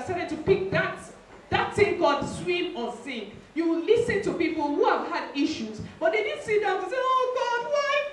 decided to pick that thing called swim or sink. You will listen to people who have had issues, but they didn't sit down to say, oh God, why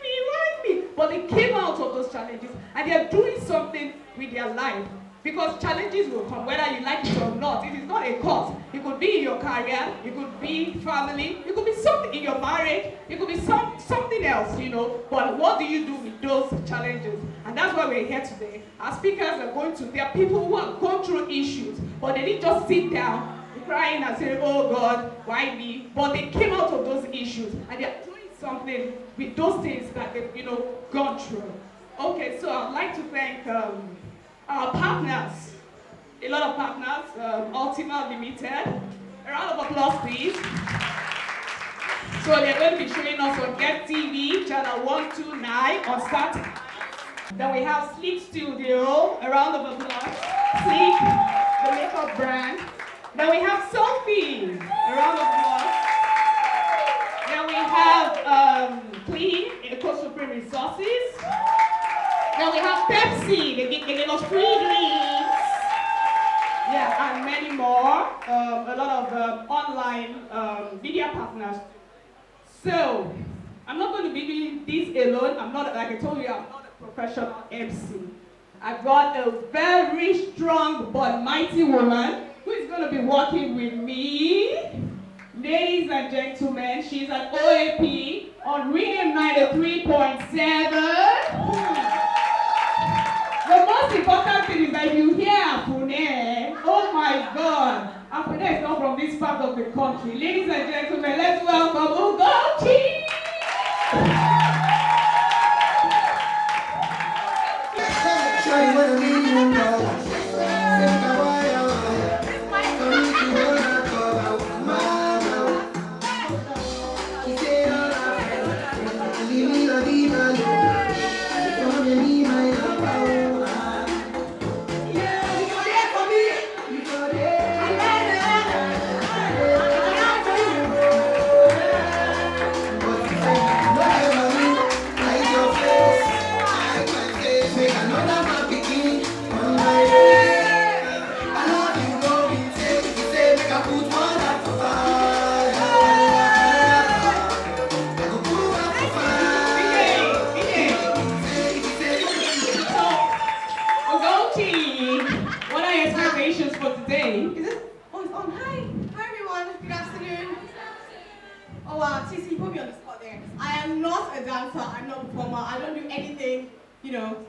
me? But they came out of those challenges and they are doing something with their life. Because challenges will come, whether you like it or not. It is not a cause. It could be in your career, it could be family, it could be something in your marriage, it could be something else, you know. But what do you do with those challenges? And that's why we're here today. Our speakers are there are people who have gone through issues, but they didn't just sit down crying and say, oh God, why me? But they came out of those issues and they're doing something with those things that they've, gone through. Okay, so I'd like to thank our partners, a lot of partners, Ultima Limited. A round of applause, please. So they're going to be showing us on Get TV, channel 129 on Saturday. Then we have Sleek Studio, a round of applause. Sleek, the makeup brand. Then we have Sophie, a round of applause. Then we have Clean, Eco Supreme Resources. Then we have Pepsi, they give us free drinks. Yeah, and many more. A lot of online media partners. So, I'm not going to be doing this alone. I'm not, like I told you, I'm not a professional MC. I've got a very strong but mighty woman who is going to be working with me. Ladies and gentlemen, she's at OAP on Rhythm 93.7. The most important thing is that you hear Apune. Oh my God. Apune is not from this part of the country. Ladies and gentlemen, let's welcome Tochi.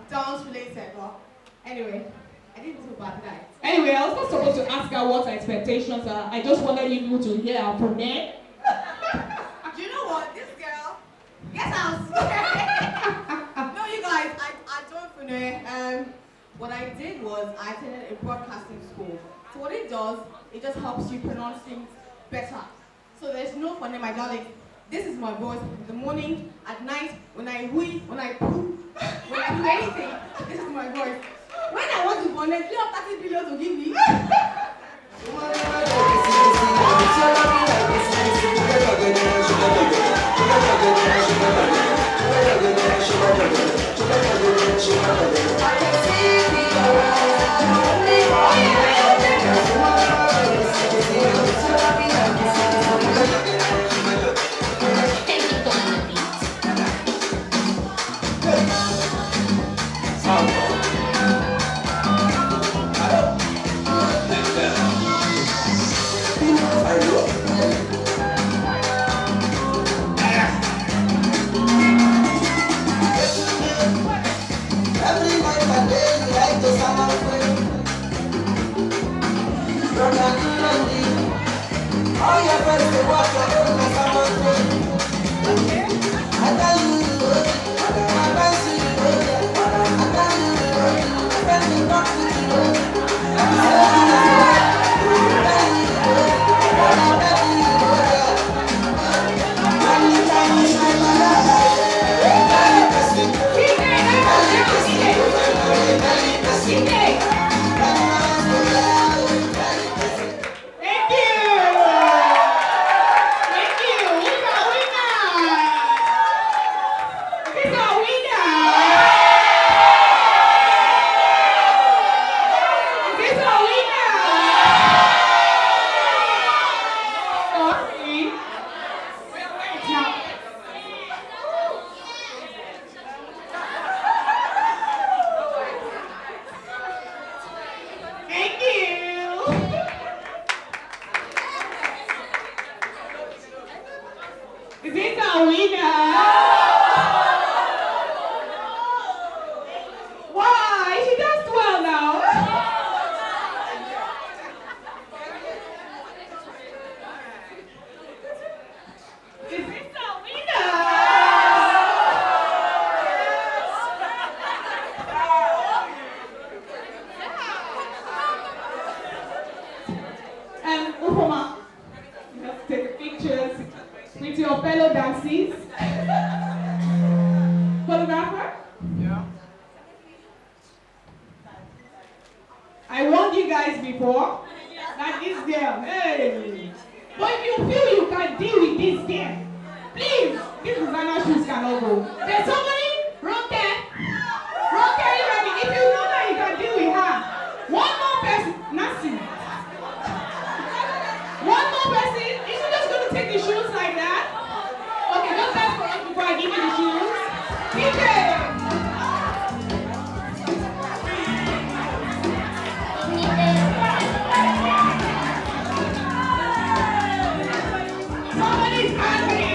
Dance related, but anyway, I didn't do bad night. Anyway, I was not supposed to ask her what her expectations are. I just wanted you to hear her from there. Do you know what? This girl, guess out. No, you guys, I don't know. What I did was I attended a broadcasting school. So what it does, it just helps you pronounce things better. So there's no funny, my darling. This is my voice in the morning, at night, when I wee, when I poo, when I do anything, this is my voice. When I want to connect, you have 30 billion to give me. fellow dances. Photographer? Yeah. I warned you guys before that this girl, hey. But if you feel you can deal with this girl, please, this designer shoes cannot go. There's somebody, Roke. Roke, are you ready? If you know that you can deal with her, one more person, Nancy. One more person, is she just going to take the shoes like that? Okay, just dance for us before I give you the shoes. DJ! Somebody's angry! Somebody's angry!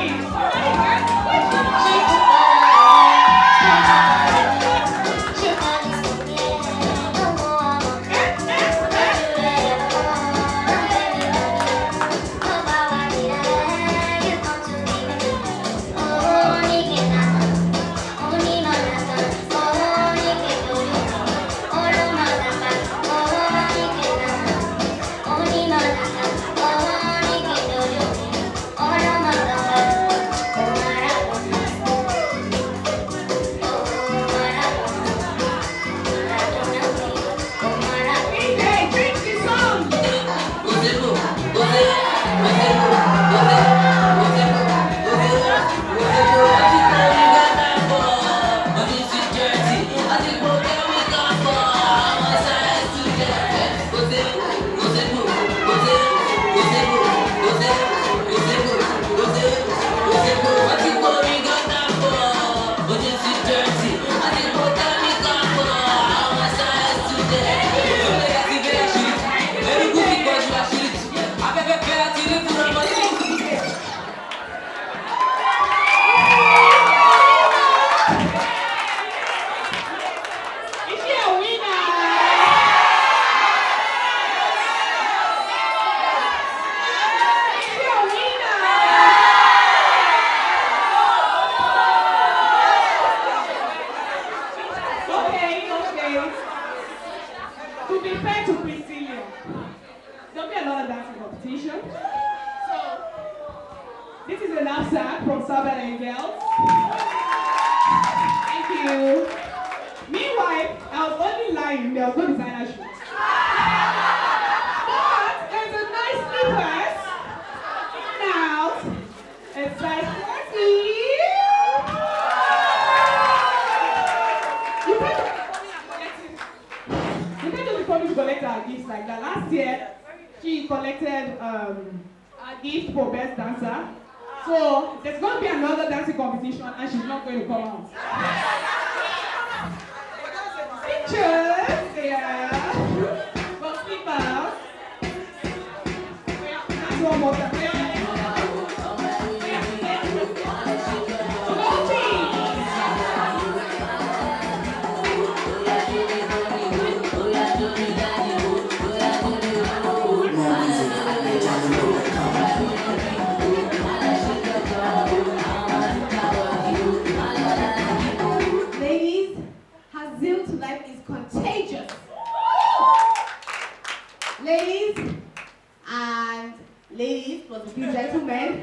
Ladies, plus a few gentlemen,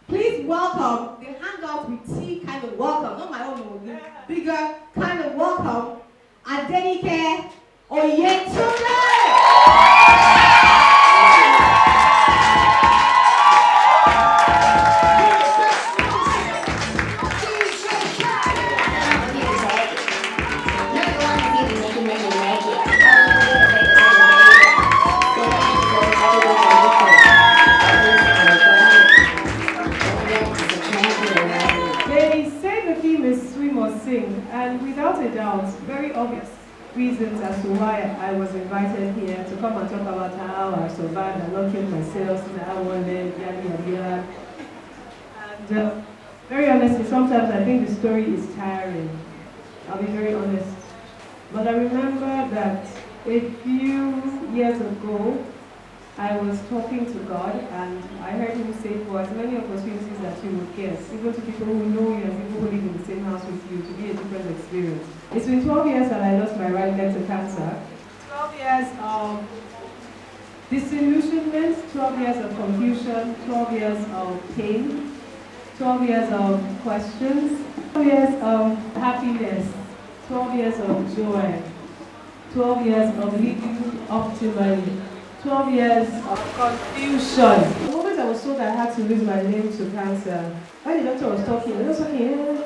please welcome the Hangout with Tea kind of welcome, not my own, the bigger kind of welcome, Adenike, Oyetunde. And without a doubt, very obvious reasons as to why I was invited here to come and talk about how I survived and not killed myself, and very honestly, sometimes I think the story is tiring. I'll be very honest. But I remember that a few years ago, I was talking to God and I heard him say, for as many opportunities that you would get, even to people who know you and people who live in the same house with you, to be a different experience. It's been 12 years that I lost my right leg to cancer. 12 years of disillusionment, 12 years of confusion, 12 years of pain, 12 years of questions, 12 years of happiness, 12 years of joy, 12 years of living optimally, 12 years of confusion. The moment I was told I had to lose my name to cancer, when the doctor was talking, he was talking,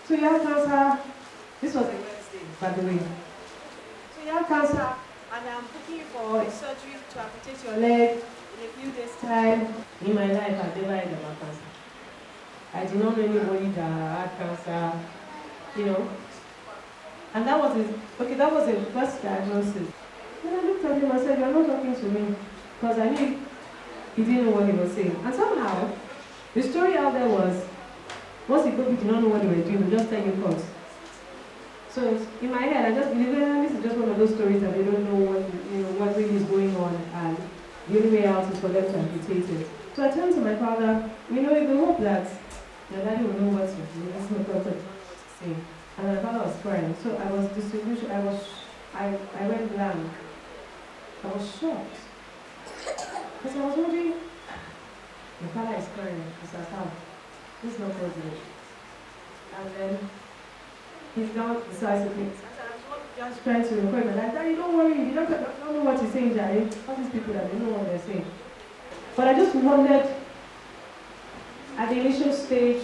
so you have cancer. This was a Wednesday, by the way. So you have cancer, and I'm looking for a surgery to amputate your leg in a few days' time. In my life, I've never heard about cancer. I do not know anybody that had cancer, And that was the first diagnosis. When I looked at him, I said, "You're not talking to me," because I knew he didn't know what he was saying. And somehow, the story out there was, once people did not know what they were doing, they just tell you facts. So in my head, I just believe this is just one of those stories that they don't know what really is going on, and the only way out is for them to amputate it. So I turned to my father, with the hope that your daddy will know what to do. That's what God told me to say. And my father was crying. So I was disillusioned. I went blank. I was shocked. Because I was wondering, my father is crying. I said, how? This is not possible. And then he's now decides to think. I'm just trying to encourage my dad. Daddy, don't worry. You don't know what he's saying, Daddy. All these people that they know what they're saying. But I just wondered, at the initial stage,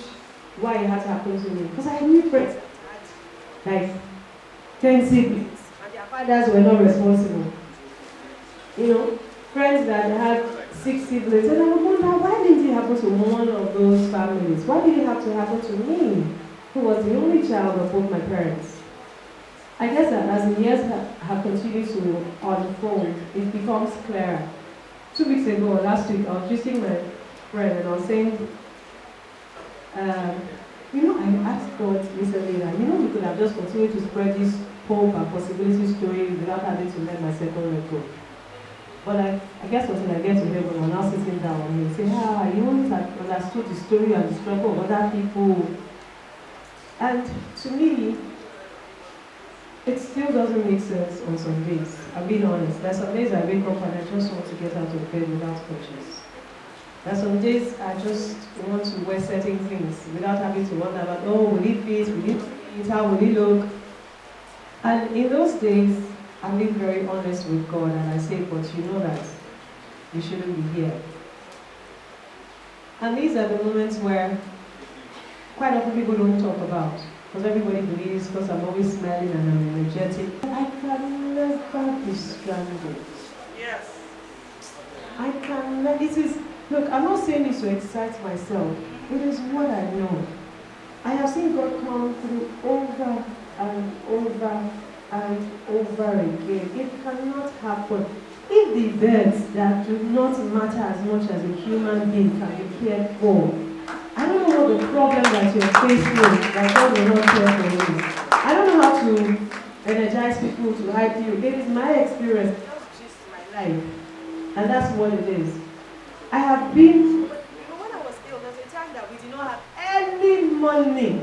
why it had to happen to me. Because I knew friends that had like 10 siblings and their fathers were not responsible. Friends that had 6 siblings. And I would wonder, why didn't it happen to one of those families? Why did it have to happen to me, who was the only child of both my parents? I guess that as the years have continued to unfold, it becomes clearer. 2 weeks ago, last week, I was visiting my friend and I was saying, I asked God recently that, we could have just continued to spread this hope and possibility story without having to let my second leg go. But I guess until I get to heaven, I'm now sitting down and say, you always understood the story and the struggle of other people. And to me, it still doesn't make sense on some days. I'm being honest. There's some days I wake up and I just want to get out of bed without purchase. There's some days I just want to wear certain things without having to wonder about, will it fit, will it fit, how will it look? And in those days, I'm being very honest with God and I say, but you know that you shouldn't be here. And these are the moments where quite often people don't talk about. Because everybody believes, because I'm always smiling and I'm energetic. I can never be stranded. Yes. I can never. Look, I'm not saying this to excite myself. It is what I know. I have seen God come through over and over and over again. It cannot happen. If the birds that do not matter as much as a human being can be cared for, I don't know what the problem that you're facing is, that God will not care for you. I don't know how to energize people to hype you. It is my experience, just my life. And that's what it is. I have been, when I was ill, there was a time that we did not have any money.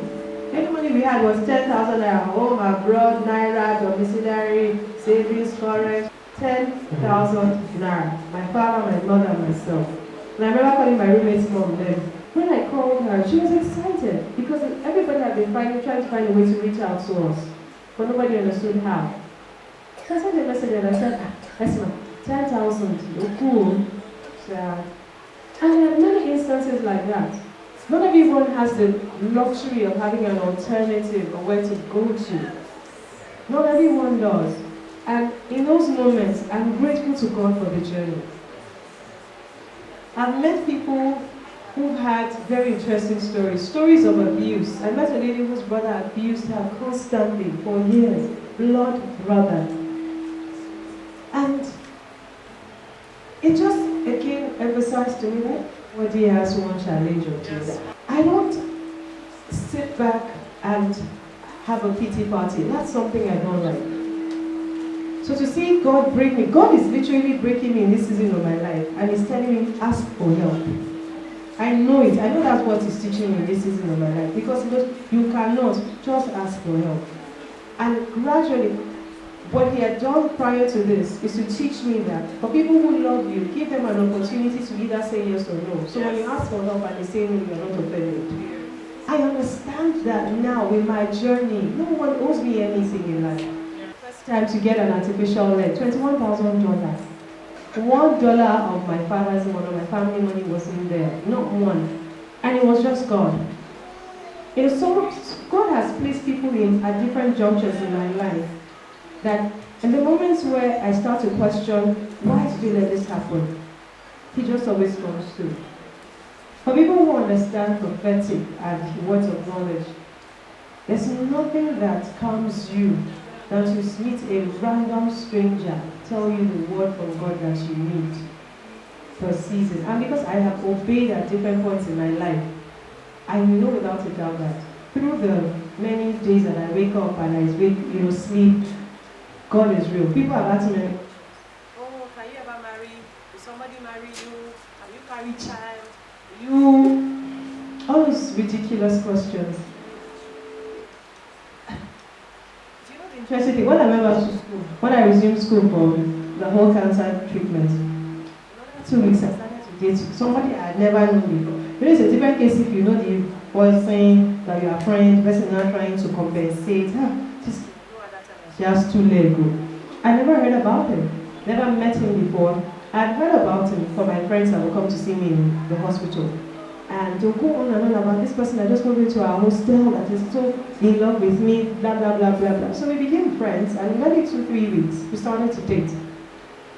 Any money we had was 10,000 naira, home, abroad, naira, domiciliary, savings, forex, 10,000 naira. My father, my mother, and myself. And I remember calling my roommate's mom then. When I called her, she was excited because everybody had been trying to find a way to reach out to us, but nobody understood how. So I sent a message and I said, Esma, 10,000, you're cool. And there are many instances like that. Not everyone has the luxury of having an alternative or where to go to. Not everyone does. And in those moments, I'm grateful to God for the journey. I've met people who had very interesting stories of abuse. I met a lady whose brother abused her constantly for years, blood brother. And it just again emphasized to me that nobody has one challenge or two. I don't sit back and have a pity party. That's something I don't like. So to see God break me, God is literally breaking me in this season of my life, and He's telling me, ask for help. I know it. I know that's what He's teaching me in this season of my life. Because you cannot just ask for help. And gradually, what he had done prior to this is to teach me that for people who love you, give them an opportunity to either say yes or no. So when you ask for help and they say no, you're not offended. I understand that now in my journey. No one owes me anything in life. First time to get an artificial leg, $21,000. $1 of my father's money, my family money was in there, not one. And it was just God. So God has placed people in at different junctures in my life that in the moments where I start to question, why did you let this happen? He just always comes through. For people who understand prophetic and words of knowledge, there's nothing that calms you than to meet a random stranger tell you the word from God that you need for a season. And because I have obeyed at different points in my life, I know without a doubt that through the many days that I wake up and I sleep, God is real. People have asked me, oh, can you ever marry? Will somebody marry you? Can you carry child? All those ridiculous questions. Do you know the interesting thing? When I went back to school, when I resumed school for the whole cancer treatment, another 2 weeks I started to date somebody I had never known before. It's a different case if you know the person that you are friends, the person now trying to compensate. She has 2 legs. I never heard about him, never met him before. I'd heard about him from my friends that would come to see me in the hospital. And they'll go on and on about this person that just moved into our hostel that is so in love with me, blah, blah, blah, blah, blah. So we became friends, and in maybe 2-3 weeks, we started to date.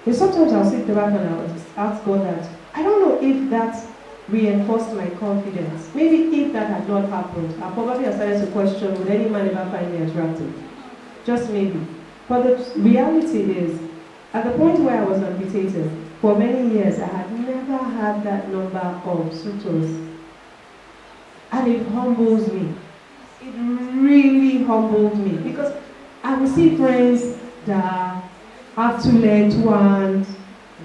And sometimes I'll sit back and I'll just ask God that, I don't know if that reinforced my confidence. Maybe if that had not happened, I probably have started to question, would any man ever find me attractive? Just maybe. But the reality is, at the point where I was amputated, for many years, I had never had that number of suitors. And it humbles me. It really humbled me. Because I would see friends that have 2 legs, 2 hands,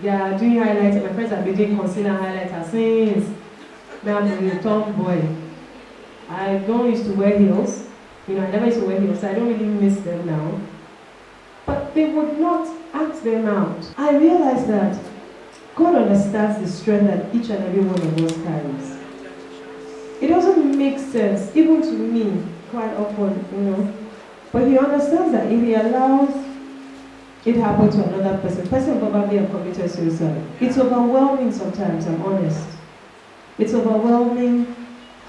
they are doing highlights. My friends have been doing concealer highlighter since. Now I'm a tomboy. I don't used to wear heels. I never used to wear heels, so I don't really miss them now. But they would not act them out. I realized that God understands the strength that each and every one of us carries. It doesn't make sense, even to me, quite often, But He understands that if He allows it happen to another person will probably have committed suicide. It's overwhelming sometimes, I'm honest. It's overwhelming,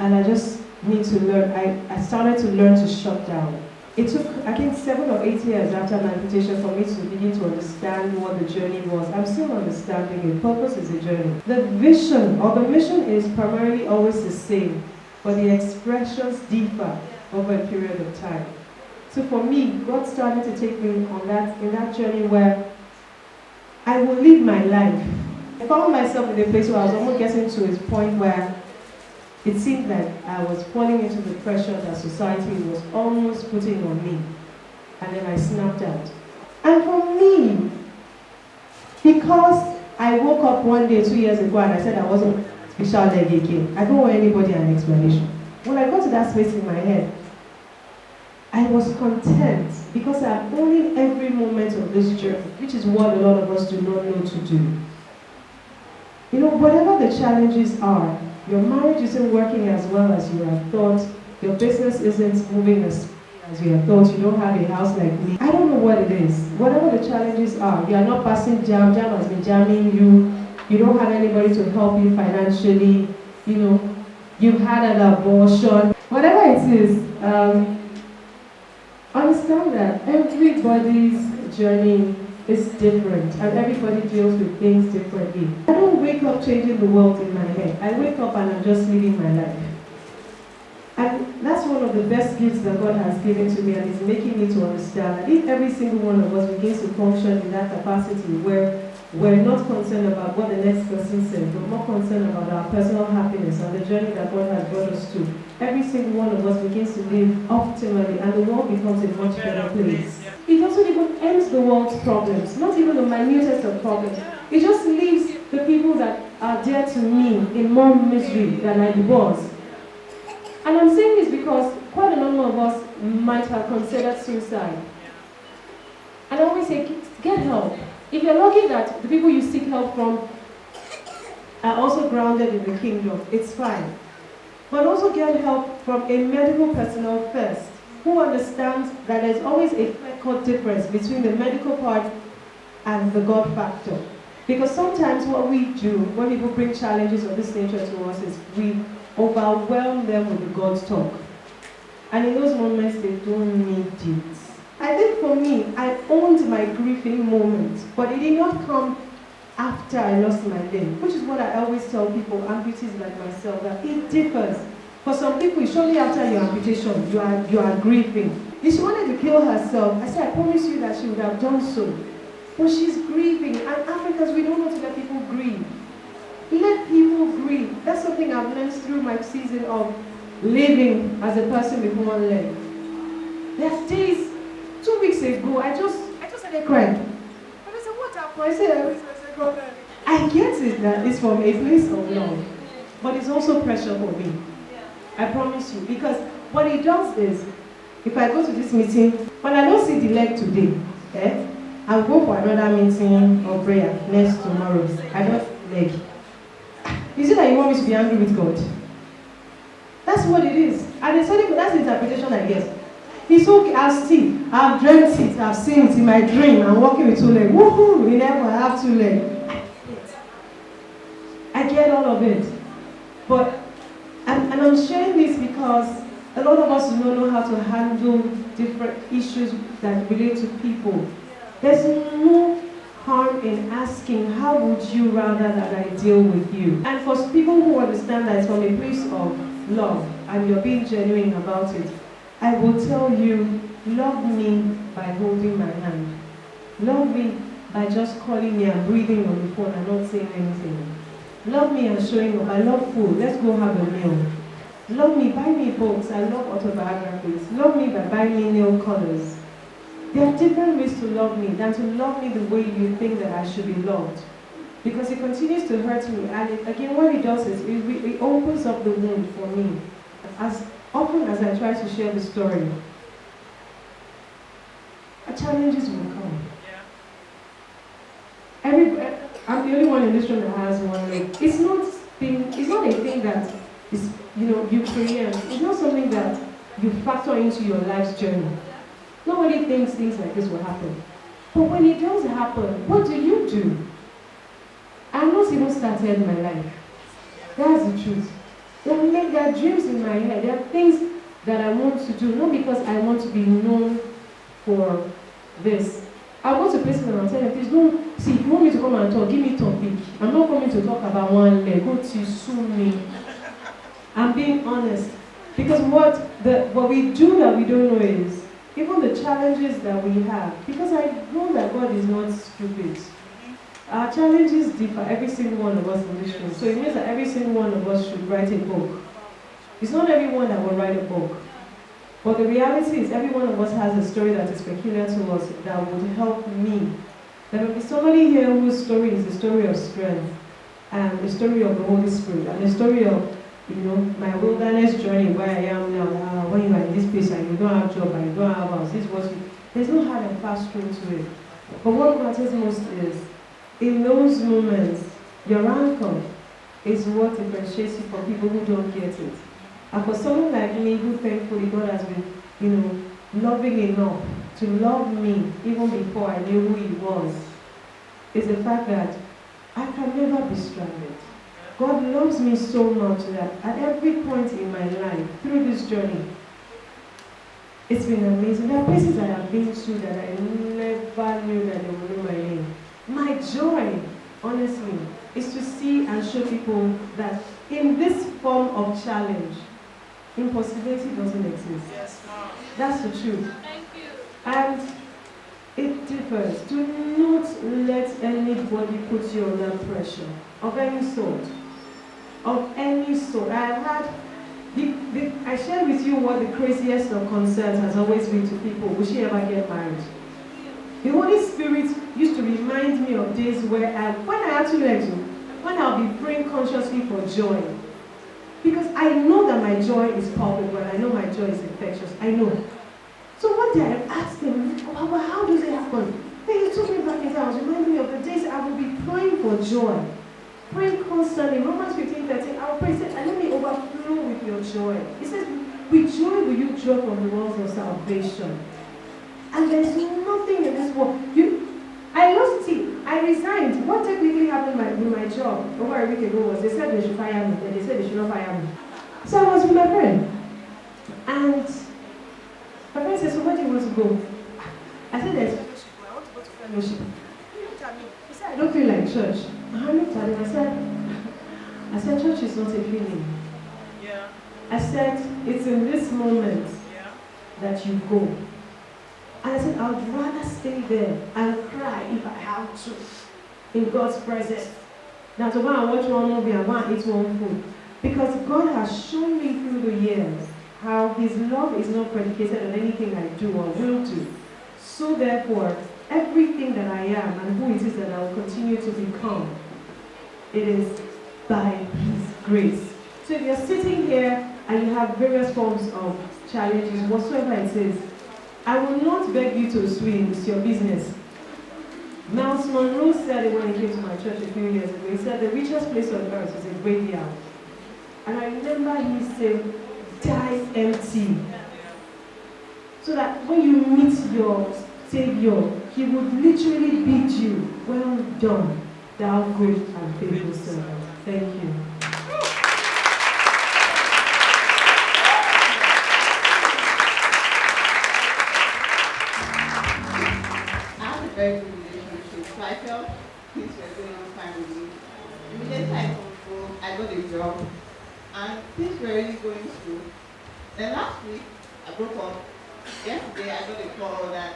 and I just need to learn. I started to learn to shut down. It took, I think, 7 or 8 years after my amputation for me to begin to understand what the journey was. I'm still understanding it. Purpose is a journey. The vision or the mission is primarily always the same, but the expressions differ over a period of time. So for me, God started to take me on in that journey where I will live my life. I found myself in a place where I was almost getting to a point where it seemed like I was falling into the pressure that society was almost putting on me. And then I snapped out. And for me, because I woke up one day 2 years ago and I said I wasn't special leg again, I don't owe anybody an explanation. When I got to that space in my head, I was content because I'm owning every moment of this journey, which is what a lot of us do not know to do. Whatever the challenges are, your marriage isn't working as well as you have thought, your business isn't moving as you have thought, you don't have a house like me. I don't know what it is. Whatever the challenges are, you are not passing jam has been jamming you, you don't have anybody to help you financially, you've had an abortion. Whatever it is, understand that everybody's journey is different and everybody deals with things differently. I don't wake up changing the world in my head. I wake up and I'm just living my life. And that's one of the best gifts that God has given to me, and is making me to understand that if every single one of us begins to function in that capacity where we're not concerned about what the next person said, but more concerned about our personal happiness and the journey that God has brought us to, every single one of us begins to live optimally, and the world becomes a much better place. It doesn't even end the world's problems, not even the minutest of problems. It just leaves the people that are dear to me in more misery than I was. And I'm saying this because quite a number of us might have considered suicide. And I always say, get help. If you're lucky that the people you seek help from are also grounded in the kingdom, it's fine. But also get help from a medical personnel first, who understands that there's always a clear-cut difference between the medical part and the God factor. Because sometimes what we do when people bring challenges of this nature to us is we overwhelm them with the God talk. And in those moments, they don't need it. I think for me, I owned my grieving moment, but it did not come after I lost my limb, which is what I always tell people, amputees like myself, that it differs. For some people, shortly after your amputation, you are grieving. If she wanted to kill herself, I said, I promise you that she would have done so. But she's grieving, and Africans, we don't want to let people grieve. Let people grieve. That's something I've learned through my season of living as a person with one leg. There's days, 2 weeks ago, I just started crying. And I said, what happened? I said, I get it that it's from a place of love, but it's also pressure for me. I promise you. Because what it does is, if I go to this meeting, when I don't see the leg today, I'll go for another meeting or prayer next tomorrow. I don't see the leg. Is it that you want me to be angry with God? That's what it is. And it's only, that's the interpretation I guess. It's okay, I've dreamt it, I've seen it in my dream. I'm walking with 2 legs. Woohoo! In heaven, I have 2 legs. I get all of it. But, and I'm sharing this because a lot of us do not know how to handle different issues that relate to people. There's no harm in asking, how would you rather that I deal with you? And for people who understand that it's from a place of love and you're being genuine about it, I will tell you, love me by holding my hand. Love me by just calling me and breathing on the phone and not saying anything. Love me and showing up. I love food. Let's go have a meal. Love me, buy me books. I love autobiographies. Love me by buying me nail colors. There are different ways to love me than to love me the way you think that I should be loved. Because it continues to hurt me. And again, what it does is it opens up the wound for me. As often as I try to share the story, challenges will come. I'm the only one in this room that has one leg. It's not a thing that is, you create. It's not something that you factor into your life's journey. Nobody thinks things like this will happen. But when it does happen, what do? I've not even started my life. That's the truth. There are dreams in my head. There are things that I want to do, not because I want to be known for this. I go to places and I'll tell them, please don't, see, if you want me to come and talk, give me topic. I'm not coming to talk about one leg. Go to sue me. I'm being honest. Because what we do that we don't know is, even the challenges that we have, because I know that God is not stupid. Our challenges differ, every single one of us in this room. So it means that every single one of us should write a book. It's not everyone that will write a book. But the reality is every one of us has a story that is peculiar to us that would help me. There will be somebody here whose story is the story of strength, and the story of the Holy Spirit, and the story of, my wilderness journey where I am now. When you are in this place and you don't have job and you don't have house, there's no hard and fast rule to it. But what matters most is, in those moments, your anchor is what differentiates you from people who don't get it. And for someone like me, who thankfully God has been, loving enough to love me even before I knew who He was, is the fact that I can never be stranded. God loves me so much that at every point in my life, through this journey, it's been amazing. There are places I have been to that I never knew that they would know my name. My joy, honestly, is to see and show people that in this form of challenge, impossibility doesn't exist. Yes, Mom. That's the truth. Thank you. And it differs. Do not let anybody put you under pressure of any sort. Of any sort. I shared with you what the craziest of concerns has always been to people. Will she ever get married? The Holy Spirit used to remind me of days where when I'll be praying consciously for joy. Because I know that my joy is palpable and I know my joy is infectious. I know. So what one day I asked him, well, how does it happen? Then he took me back in time. I was reminding me of the days I would be praying for joy. Praying constantly. Romans 15:13, I will pray, and let me overflow with your joy. He says, with joy will you draw from the wells of salvation. And there's nothing in this world. I lost it. I resigned. What technically happened with my job over a week ago was they said they should fire me, and they said they should not fire me. So I was with my friend. And my friend said, so where do you want to go? I said, there's fellowship. I want to go to fellowship. He looked at me. He said, I don't feel like church. I looked at him. I said, church is not a feeling. Yeah. I said, it's in this moment that you go. And I said, I would rather stay there and cry if I have to in God's presence than to go and watch one movie and go and eat one food. Because God has shown me through the years how His love is not predicated on anything I do or will do. So therefore, everything that I am and who it is that I will continue to become, it is by His grace. So if you're sitting here and you have various forms of challenges, whatsoever it is, I will not beg you to swim. It's your business. Miles Monroe said it when he came to my church a few years ago. He said the richest place on earth is a graveyard. And I remember he said, die empty. So that when you meet your Savior, He would literally bid you, well done, thou good and faithful servant. Thank you. Very good relationship. So I felt things were going on fine with me. Immediately I come home, I got a job, and things were really going through. Then last week, I broke up. Yesterday, I got a call that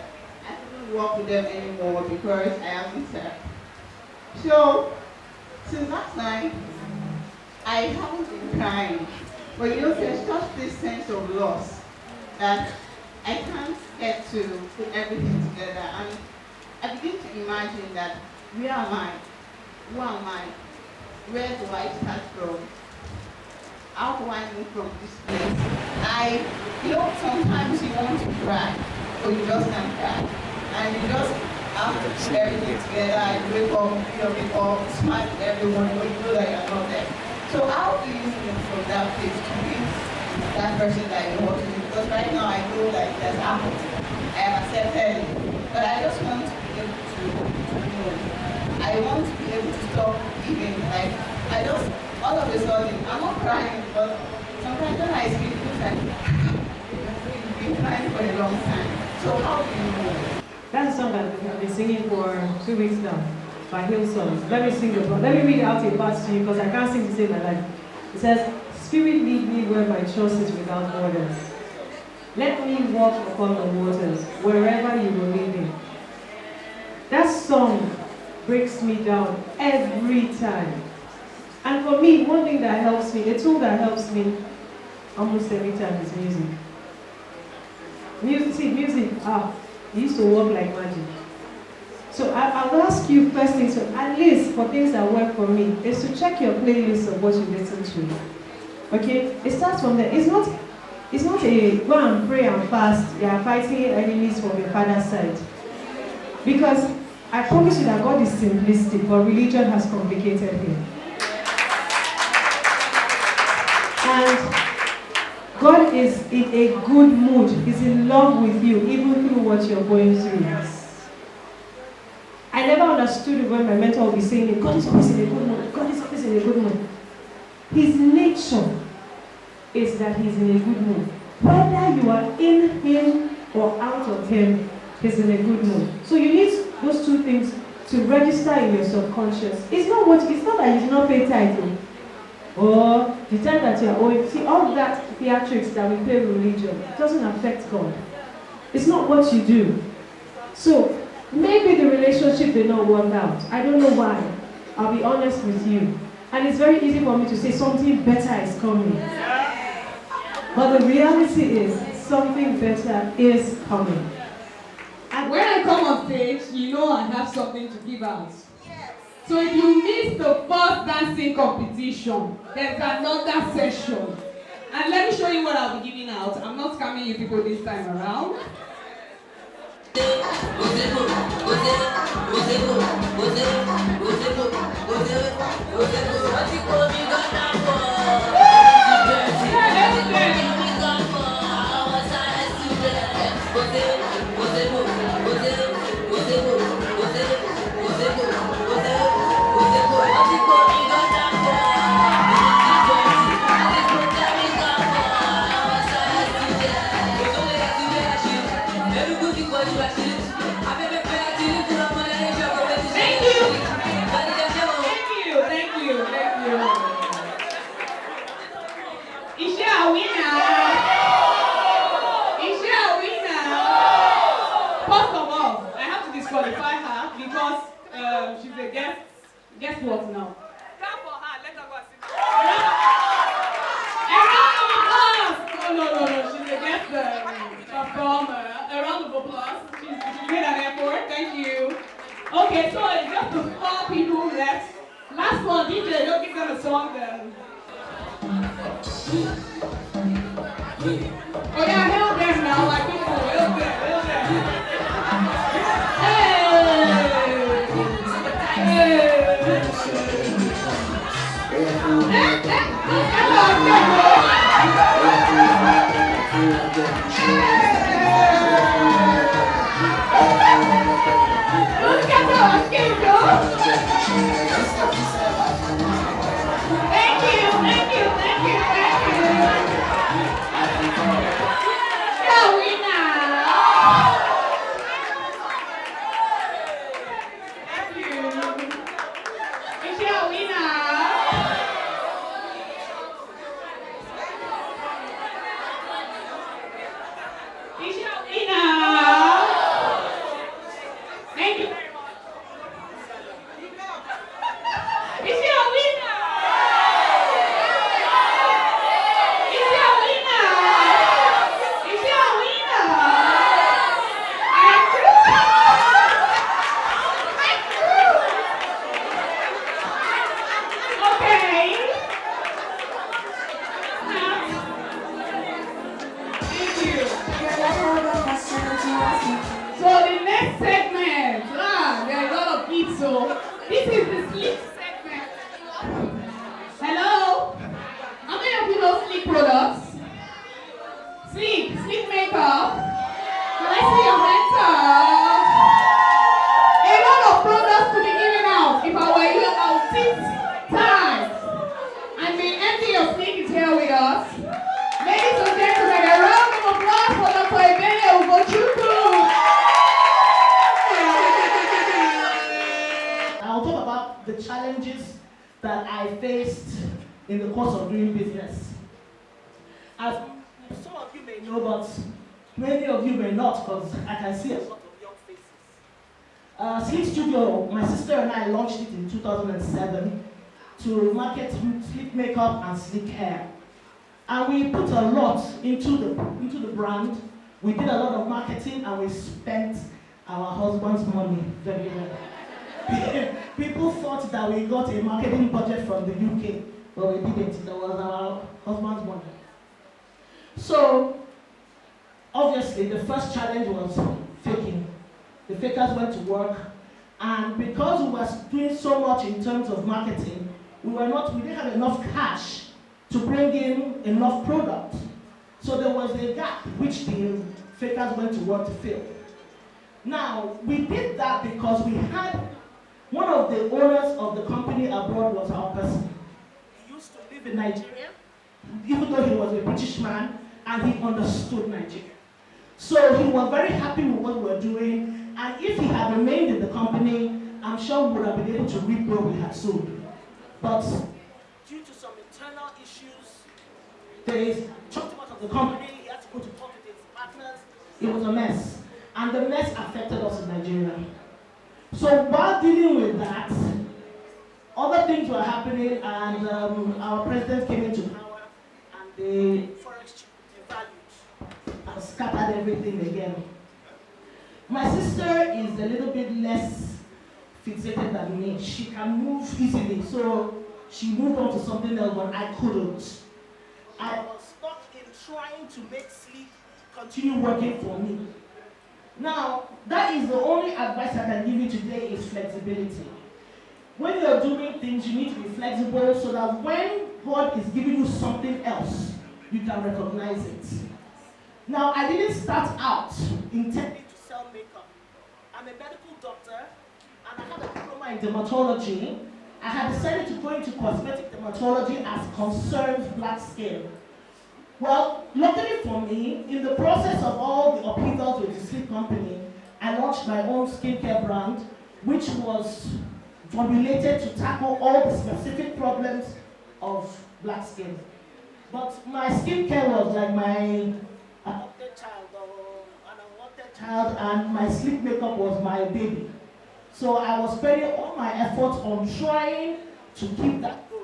I couldn't work with them anymore because I am bitter. So, since that time, I haven't been crying. But there's just this sense of loss that I can't get to put everything together. And I begin to imagine that, where am I? Who am I? Where do I start from? How do I move from this place? Sometimes you want to cry, but you just can't cry. And you just have to put everything together and wake up, smile at everyone, but you know that you're not there. So how do you move from that place to be that person that you want to be? Because right now I know that it has happened. I have accepted it. But I just want to be able to know. I want to be able to stop giving. All of a sudden, I'm not crying, but sometimes when I speak, it's like, you've been crying for a long time. So how do you know? That's a song that I've been singing for 2 weeks now by Hillsong. Let me read out a part to you because I can't sing to save my life. It says, Spirit lead me where my trust is without borders. Let me walk upon the waters, wherever you will lead me. That song breaks me down every time. And for me, one thing that helps me, a tool that helps me almost every time is music. Music, it used to work like magic. So I'll ask you first things, at least for things that work for me, is to check your playlist of what you listen to. Okay? It starts from there. It's not a go and pray and fast, you are fighting enemies from your father's side. Because I promise you that God is simplistic, but religion has complicated Him. And God is in a good mood. He's in love with you, even through what you're going through. I never understood it when my mentor would be saying it. God is always in a good mood. God is always in a good mood. His nature is that He's in a good mood. Whether you are in Him or out of Him, He's in a good mood. So you need those two things to register in your subconscious. It's not that you should not pay tithe. Or the time that you are owing. See, all that theatrics that we play with religion, it doesn't affect God. It's not what you do. So maybe the relationship did not work out. I don't know why. I'll be honest with you. And it's very easy for me to say something better is coming. But the reality is, something better is coming. And when I come on stage, I have something to give out. So if you miss the first dancing competition, there's another session. And let me show you what I'll be giving out. I'm not scamming you people this time around. Guess what now? Clap for her, let her go and sit A round of applause! No. She's a guest performer. A round of applause. She made an effort. Thank you. Okay, so it's just the 4 people left. Last one, DJ, don't give them a song then. Oh yeah, help them now, like people. Help them. My sister and I launched it in 2007 to market sleek makeup and sleek hair. And we put a lot into the brand. We did a lot of marketing and we spent our husband's money very well. People thought that we got a marketing budget from the UK, but we didn't. That was our husband's money. So, obviously, the first challenge was faking. The fakers went to work. And because we were doing so much in terms of marketing, we didn't have enough cash to bring in enough product. So there was a gap which the fakers went to work to fill. Now, we did that because we had one of the owners of the company abroad was our person. He used to live in Nigeria, even though he was a British man, and he understood Nigeria. So he was very happy with what we were doing. And if he had remained in the company, I'm sure we would have been able to reap what we had sold. But due to some internal issues, they chucked him out of the company, he had to go to talk with his partners. It was a mess. And the mess affected us in Nigeria. So while dealing with that, other things were happening and our president came into power and the forex devalued and scattered everything again. My sister is a little bit less fixated than me. She can move easily, so she moved on to something else, but I couldn't. I was stuck in trying to make sleep continue working for me. Now, that is the only advice I can give you today is flexibility. When you're doing things, you need to be flexible so that when God is giving you something else, you can recognize it. Now, I didn't start out intending to sell makeup. I'm a medical doctor, and I have a diploma in dermatology. I had decided to go into cosmetic dermatology as concerns black skin. Well, luckily for me, in the process of all the upheavals with the sleep company, I launched my own skincare brand, which was formulated to tackle all the specific problems of black skin. But my skincare was like my adopted child or an unwanted child, and my sleep makeup was my baby. So I was spending all my efforts on trying to keep that going.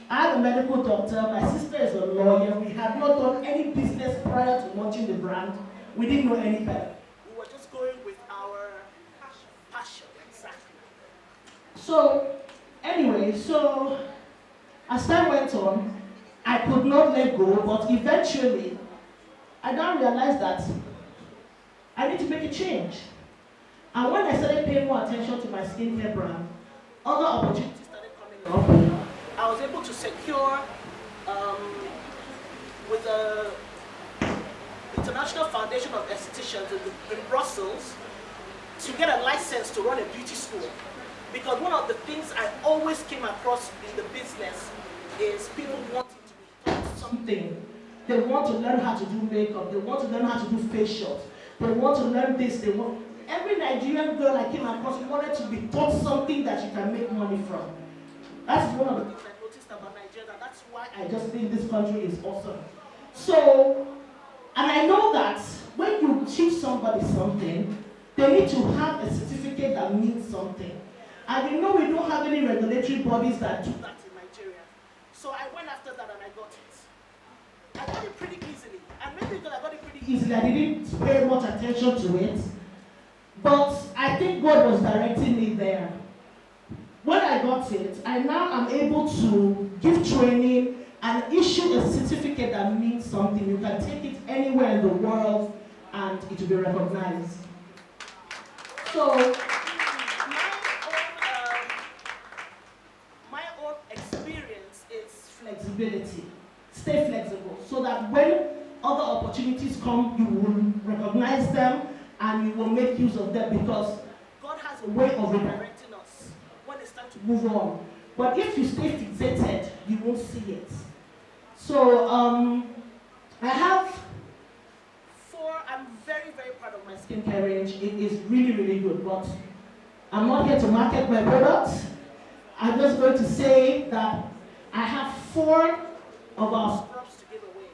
I'm a medical doctor, my sister is a lawyer. We had not done any business prior to launching the brand. We didn't know any better. We were just going with our passion, exactly. So, anyway, as time went on, I could not let go, but eventually, I now realized that I need to make a change. And when I started paying more attention to my skincare brand, other opportunities started coming up. I was able to secure with the International Foundation of Estheticians in Brussels to get a license to run a beauty school. Because one of the things I always came across in the business is people wanting to be taught something. They want to learn how to do makeup, they want to learn how to do facials, they want to learn this, every Nigerian girl I came across wanted to be taught something that she can make money from. That's one of the things I noticed about Nigeria, and that's why I just think this country is awesome. So, and I know that when you teach somebody something, they need to have a certificate that means something. And you know we don't have any regulatory bodies that do that in Nigeria. So I went after that and I got it. I got it pretty easily. And maybe because I got it pretty easily, I didn't pay much attention to it. But I think God was directing me there. When I got it, I now am able to give training and issue a certificate that means something. You can take it anywhere in the world and it will be recognized. So, my own experience is flexibility. Stay flexible so that when other opportunities come, you will recognize them and you will make use of them, because God has a way of redirecting us when it's time to move on. But if you stay fixated, you won't see it. So I have 4, I'm very, very proud of my skincare range. It is really, really good, but I'm not here to market my products. I'm just going to say that I have 4 of our scrubs to give away.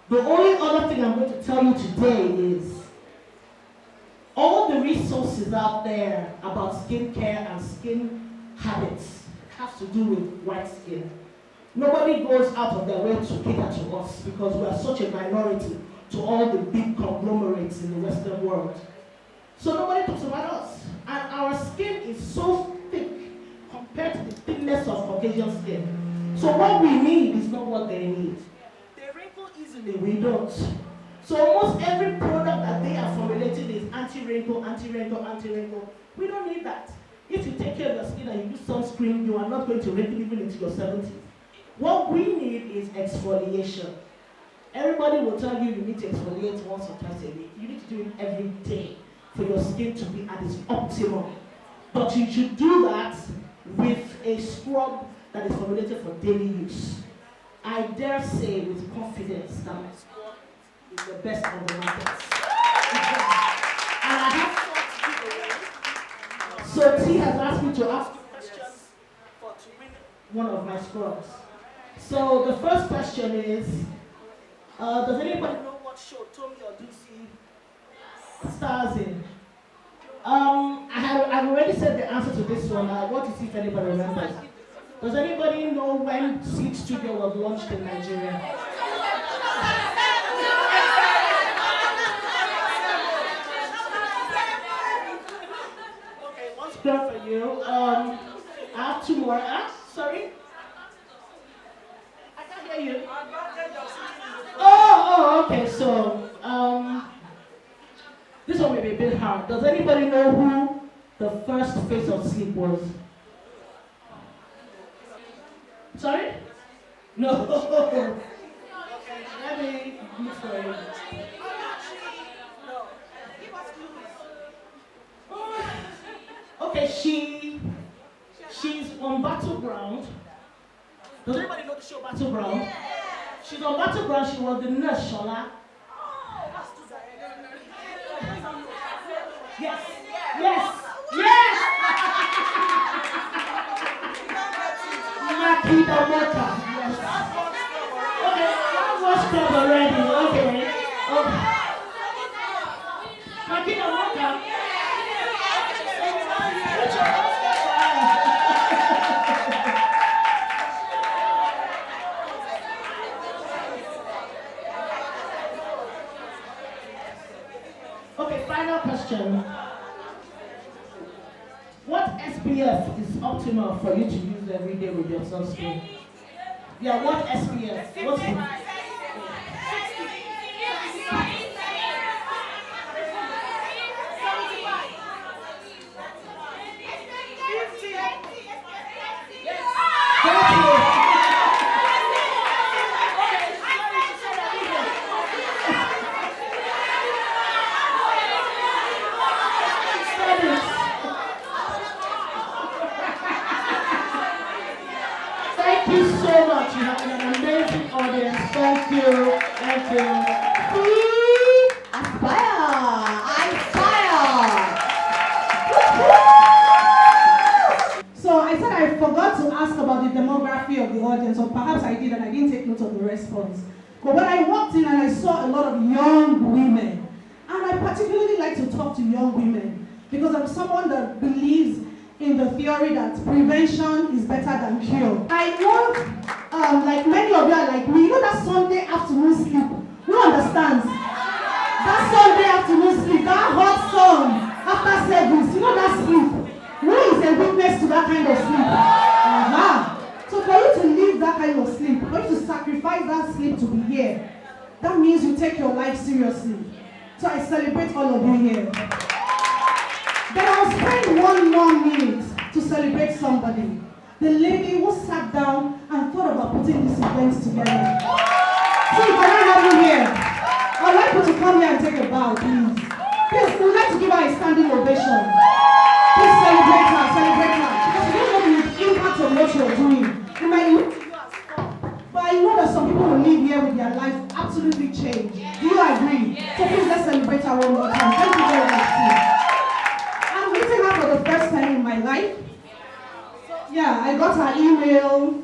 The only other thing I'm going to tell you today is all the resources out there about skincare and skin habits have to do with white skin. Nobody goes out of their way to cater to us because we are such a minority to all the big conglomerates in the Western world. So nobody talks about us. And our skin is so thick compared to the thickness of Caucasian skin. So what we need is not what they need. They wrinkle easily, we don't. So almost every product that they are formulating is anti-wrinkle, anti-wrinkle, anti-wrinkle. We don't need that. If you take care of your skin and you use sunscreen, you are not going to wrinkle even into your 70s. What we need is exfoliation. Everybody will tell you need to exfoliate once or twice a week. You need to do it every day for your skin to be at its optimum. But you should do that with a scrub that is formulated for daily use. I dare say with confidence that my scrub is the best on the market. And I have 4 to give away. So T has asked me to ask you questions to win one of my scrubs. So the first question is, does anybody know what show Tommy or Ducey stars in? I've already said the answer to this one. What is if anybody remembers? Does anybody know when Seed Studio was launched in Nigeria? Okay, one score for you. I have 2 more. Sorry? I can't hear you. Oh, okay. So, this one we may be a bit hard. Does anybody know who the first face of sleep was? Sorry? No. Okay, let me look for it. Okay, she's on Battleground. Does anybody know the show Battleground? She's on Battleground. She was the nurse, Shola. Yes. Yes. Yes. Makita Mocha. Yes. Okay, that was club already. Okay. Makita Mocha. Okay, final question. What SPF is optimal for you to use every day with your sunscreen? Yeah, what SPF? What's it? Thank you so much. You have an amazing audience. Thank you. Thank you. So I said I forgot to ask about the demography of the audience, or perhaps I did and I didn't take note of the response. But when I walked in and I saw a lot of young women, and I particularly like to talk to young women because I'm someone that believes in the theory that prevention is better than cure. I know, like many of you are like me, you know that Sunday afternoon sleep? Who understands? That Sunday afternoon sleep, that hot sun after service, you know that sleep? Who is a witness to that kind of sleep? So for you to live that kind of sleep, for you to sacrifice that sleep to be here, that means you take your life seriously. So I celebrate all of you here. Then I'll spend 1 more minute to celebrate somebody. The lady who sat down and thought about putting this event together. So if I don't have you here, I'd like you to come here and take a bow, please. Please, we'd like to give her a standing ovation. Please celebrate her, because you don't know the impact of what you're doing. You might look at you as fun, but I know that some people will leave here with their life absolutely changed. Do you agree? So please let's celebrate her one more time. Thank you very much, team. I'm meeting her for the first time in my life. Yeah, I got her email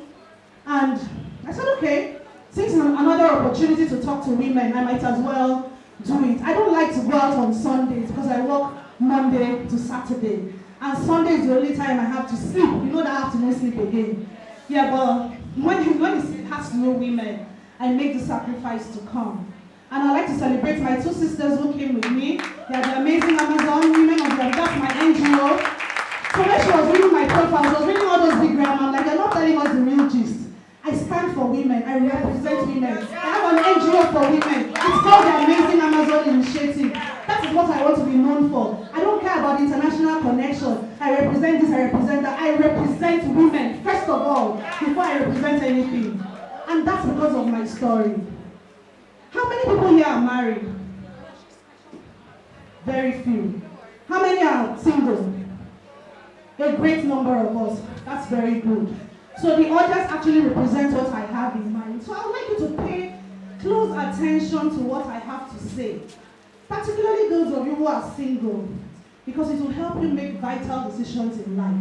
and I said, okay, since another opportunity to talk to women, I might as well do it. I don't like to go out on Sundays because I work Monday to Saturday. And Sunday is the only time I have to sleep. You know that I have to no sleep again. Yeah, but when it has to know women, I make the sacrifice to come. And I'd like to celebrate my 2 sisters who came with me. They are the amazing Amazon women of them. That's my NGO. So when she was reading my profile, she was reading all those big grammar. I'm like, they're not telling us the real gist. I stand for women. I represent women. I have an NGO for women. It's called the Amazing Amazon Initiative. That is what I want to be known for. I don't care about international connection. I represent this, I represent that. I represent women, first of all, before I represent anything. And that's because of my story. How many people here are married? Very few. How many are single? A great number of us. That's very good. So the audience actually represents what I have in mind. So I would like you to pay close attention to what I have to say. Particularly those of you who are single, because it will help you make vital decisions in life.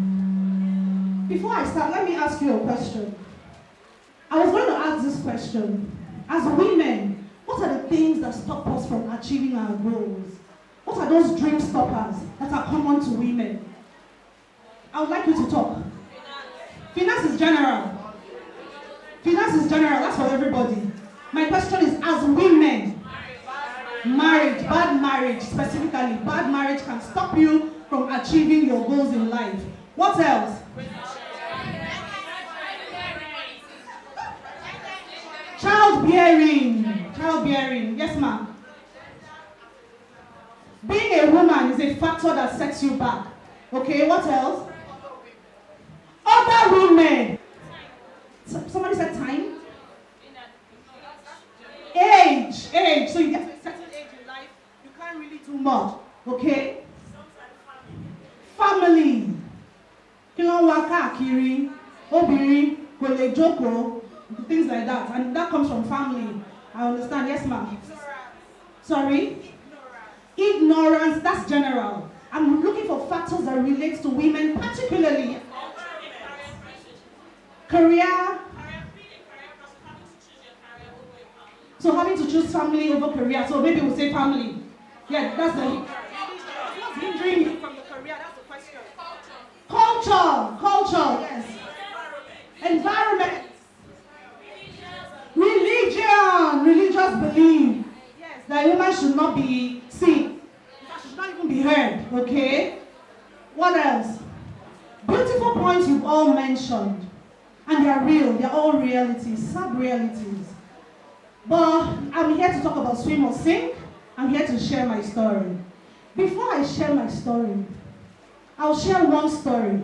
Before I start, let me ask you a question. I was going to ask this question. As women, what are the things that stop us from achieving our goals? What are those dream stoppers that are common to women? I would like you to talk. Finance is general. Finance is general, that's for everybody. My question is, as women, marriage, bad marriage specifically, bad marriage can stop you from achieving your goals in life. What else? Childbearing. Yes, ma'am. Being a woman factor that sets you back. Okay, what else? Other women. Somebody said time? Age. So you get to a certain age in life, you can't really do much. Okay? Family. Kí ló ń wá káàkiri, obìnrin, kò lè jókòó, things like that. And that comes from family. I understand. Yes, ma'am. Sorry? Ignorance. That's general. I'm looking for factors that relate to women, particularly career. So having to choose family over career. So maybe we'll say family. Yeah, that's the what's hindering you from the career. That's the question. Culture. Yes. Environment. Religious belief. Yes, that a woman should not be seen. She should not even be heard. Okay. What else? Beautiful points you've all mentioned. And they are real. They are all realities, sub-realities. But I'm here to talk about swim or sink. I'm here to share my story. Before I share my story, I'll share one story.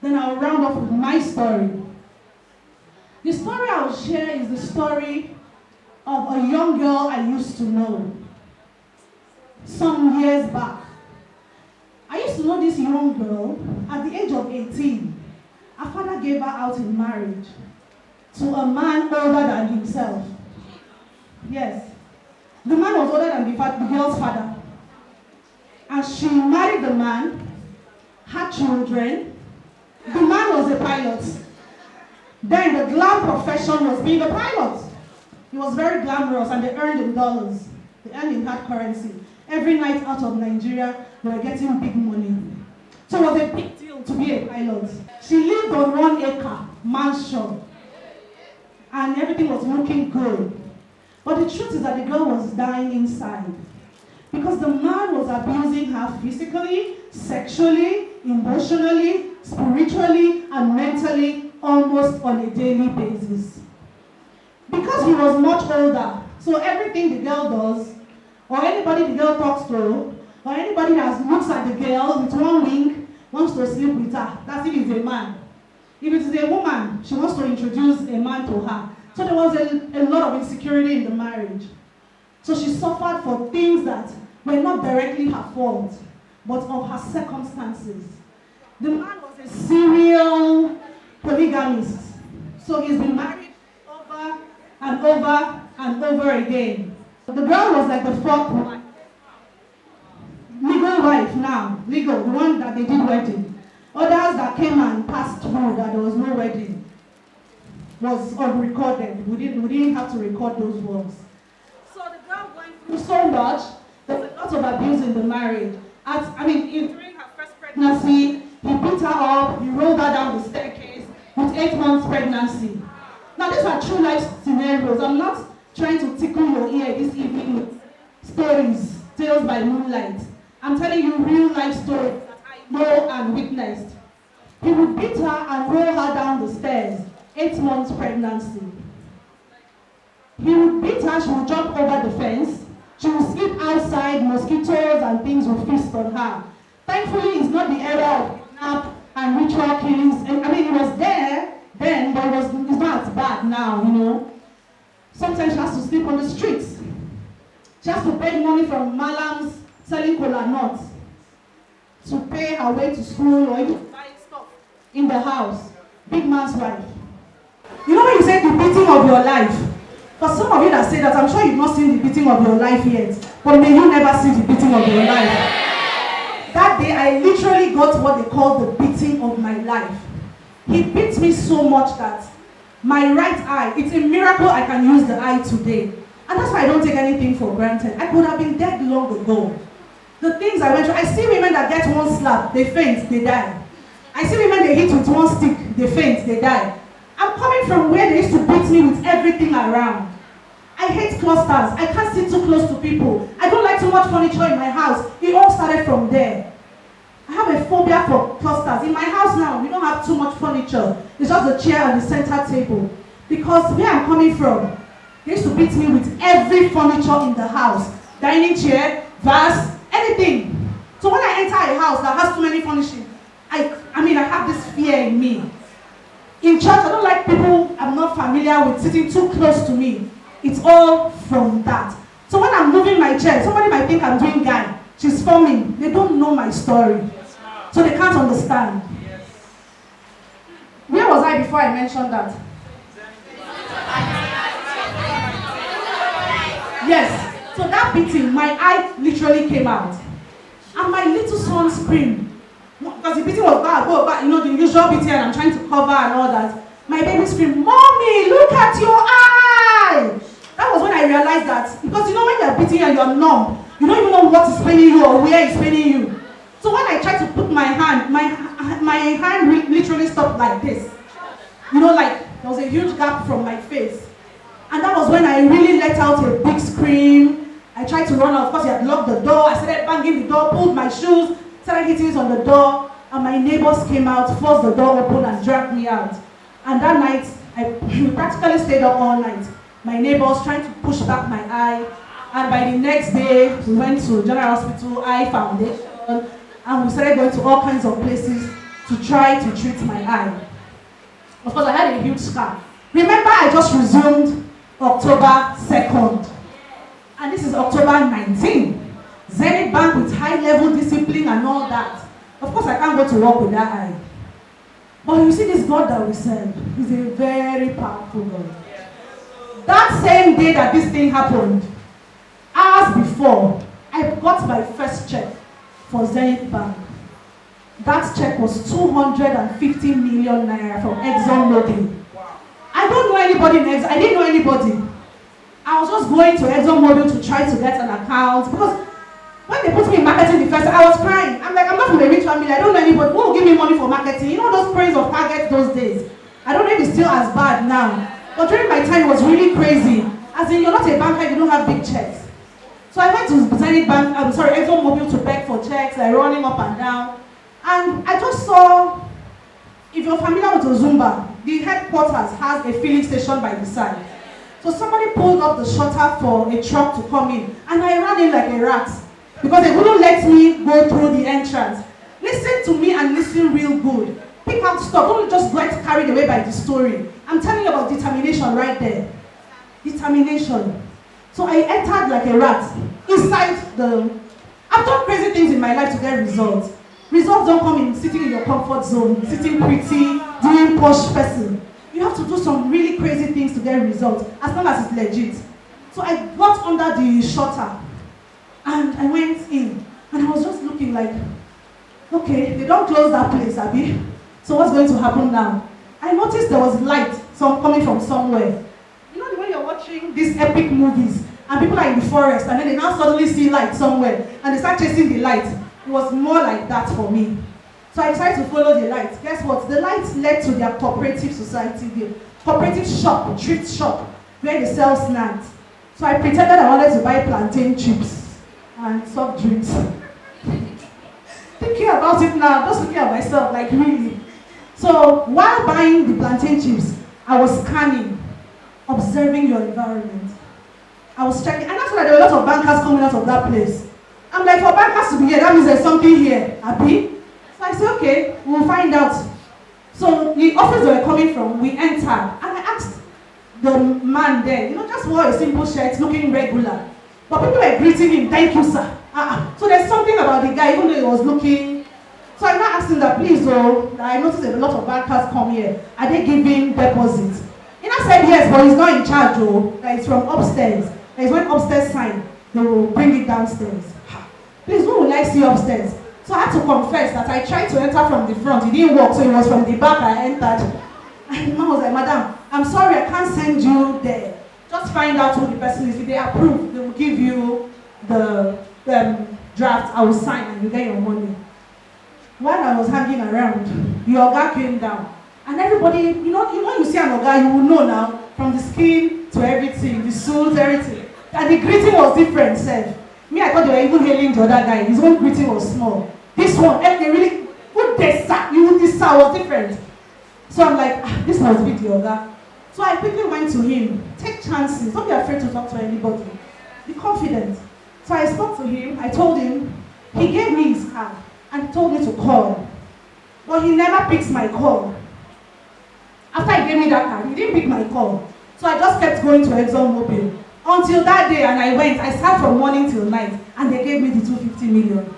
Then I'll round off with my story. The story I'll share is the story of a young girl I used to know some years back. I used to know this young girl at the age of 18. Her father gave her out in marriage to a man older than himself. Yes. The man was older than the girl's father. And she married the man, had children. The man was a pilot. Then the glam profession was being a pilot. He was very glamorous and they earned in dollars. They earned in hard currency. Every night out of Nigeria, they were getting big money. So it was a big deal to be a pilot. She lived on 1 acre mansion. And everything was looking good. But the truth is that the girl was dying inside. Because the man was abusing her physically, sexually, emotionally, spiritually, and mentally almost on a daily basis. Because he was much older, so everything the girl does, or anybody the girl talks to, or anybody that looks at the girl with one wink, wants to sleep with her. That's if it's a man. If it is a woman, she wants to introduce a man to her. So there was a lot of insecurity in the marriage. So she suffered for things that were not directly her fault, but of her circumstances. The man was a serial polygamist. So he's been married over and over and over again. The girl was like the fourth wife. Legal wife now, legal, the one that they did wedding. Others that came and passed through that there was no wedding was unrecorded. We didn't have to record those ones. So the girl went through so much. There was a lot of abuse in the marriage. During her first pregnancy, he beat her up, he rolled her down the staircase with 8 months pregnancy. Now these are true life scenarios. I'm not trying to tickle your ear this evening with stories, tales by moonlight. I'm telling you real life stories that I know and witnessed. He would beat her and roll her down the stairs, 8 months pregnancy. He would beat her, she would jump over the fence. She would sleep outside, mosquitoes and things would feast on her. Thankfully, it's not the era of kidnap and ritual killings. It was there then, but it's not as bad now, you know. Sometimes she has to sleep on the streets. She has to beg money from malams selling cola nuts to pay her way to school or even buy stuff in the house. Big man's wife. You know when you say the beating of your life? For some of you that say that, I'm sure you've not seen the beating of your life yet. But may you never see the beating of your life. That day, I literally got what they call the beating of my life. He beat me so much that my right eye, it's a miracle I can use the eye today. And that's why I don't take anything for granted. I could have been dead long ago. The things I went through, I see women that get one slap, they faint, they die. I see women they hit with one stick, they faint, they die. I'm coming from where they used to beat me with everything around. I hate clusters. I can't sit too close to people. I don't like too much furniture in my house. It all started from there. I have a phobia for clusters. In my house now, we don't have too much furniture. It's just the chair and the center table. Because where I'm coming from, they used to beat me with every furniture in the house. Dining chair, vase, anything. So when I enter a house that has too many furnishings, I mean, I have this fear in me. In church, I don't like people I'm not familiar with sitting too close to me. It's all from that. So when I'm moving my chair, somebody might think I'm doing guy. She's forming. They don't know my story. So they can't understand. Where was I before I mentioned that? Yes. So that beating, my eye literally came out. And my little son screamed. Because the beating was bad, you know, the usual beating, and I'm trying to cover and all that. My baby screamed, "Mommy, look at your eye!" That was when I realized that, because you know when you're beating and you're numb, you don't even know what is paining you or where is paining you. So when I tried to put my hand, my hand literally stopped like this. You know, like there was a huge gap from my face. And that was when I really let out a big scream. I tried to run out. Of course, he had locked the door. I started banging the door, pulled my shoes, started hitting it on the door, and my neighbors came out, forced the door open, and dragged me out. And that night, we practically stayed up all night. My neighbors trying to push back my eye, and by the next day, we went to General Hospital, Eye Foundation, and we started going to all kinds of places to try to treat my eye. Of course, I had a huge scar. Remember, I just resumed October 2nd, and this is October 19th. Zenith Bank with high-level discipline and all that. Of course, I can't go to work with that eye. But you see, this God that we serve is a very powerful God. That same day that this thing happened, hours before, I got my first check for Zenith Bank. That check was 250 million naira from ExxonMobil. I don't know anybody in Exxon. I didn't know anybody. I was just going to ExxonMobil to try to get an account, because when they put me in marketing the first time, I was crying. I'm like, I'm not from a rich family. I don't know anybody who will give me money for marketing. You know those praise of targets those days. I don't know if it's still as bad now. But during my time, it was really crazy. As in, you're not a banker, you don't have big checks. So I went to Zenith Bank, ExxonMobil to beg for checks, like running up and down. And I just saw, if you're familiar with Ozumba, the headquarters has a filling station by the side. So somebody pulled up the shutter for a truck to come in, and I ran in like a rat, because they wouldn't let me go through the entrance. Listen to me and listen real good. Pick out stuff. Don't just get carried away by the story. I'm telling you about determination right there. Determination. So I entered like a rat inside the... I've done crazy things in my life to get results. Results don't come in sitting in your comfort zone, sitting pretty, doing posh person. You have to do some really crazy things to get results, as long as it's legit. So I got under the shutter, and I went in, and I was just looking like, okay, they don't close that place, Abby. So what's going to happen now? I noticed there was light coming from somewhere. You know the way you're watching these epic movies, and people are in the forest, and then they now suddenly see light somewhere, and they start chasing the light. It was more like that for me. So I decided to follow the light. Guess what? The light led to their cooperative society, the cooperative shop, thrift shop, where they sell snacks. So I pretended I wanted to buy plantain chips and soft drinks. Thinking about it now, just looking at myself, like really. So while buying the plantain chips, I was scanning, observing your environment. I was checking, and that's why there were a lot of bankers coming out of that place. I'm like, for bankers to be here, that means there's something here, Abby. So I said, okay, we'll find out. So the office they were coming from, we entered, and I asked the man there, you know, just wore a simple shirt, looking regular. But people were greeting him, thank you, sir. So there's something about the guy, even though he was looking. So I now asked him that, please, I noticed a lot of bankers come here. Are they giving deposits? He now said yes, but he's not in charge, that he's from upstairs. That is when upstairs sign, they will bring it downstairs. Please, who would like to see upstairs? So I had to confess that I tried to enter from the front. It didn't work, so it was from the back I entered. And the man was like, madam, I'm sorry, I can't send you there. Just find out who the person is. If they approve, they will give you the draft. I will sign and you get your money. While I was hanging around, the Oga came down. And everybody, you know when you see an Oga, you will know now, from the skin to everything, the suit, everything. And the greeting was different, sir. Me, I thought they were even hailing the other guy. His own greeting was small. This one, they really, put this sound was different. So I'm like, this must be the Oga. So I quickly went to him. Take chances. Don't be afraid to talk to anybody. Be confident. So I spoke to him. I told him, He gave me his card and told me to call. But he never picks my call. After he gave me that card, he didn't pick my call. So I just kept going to ExxonMobil. Until that day, and I sat from morning till night, and they gave me the 250 million.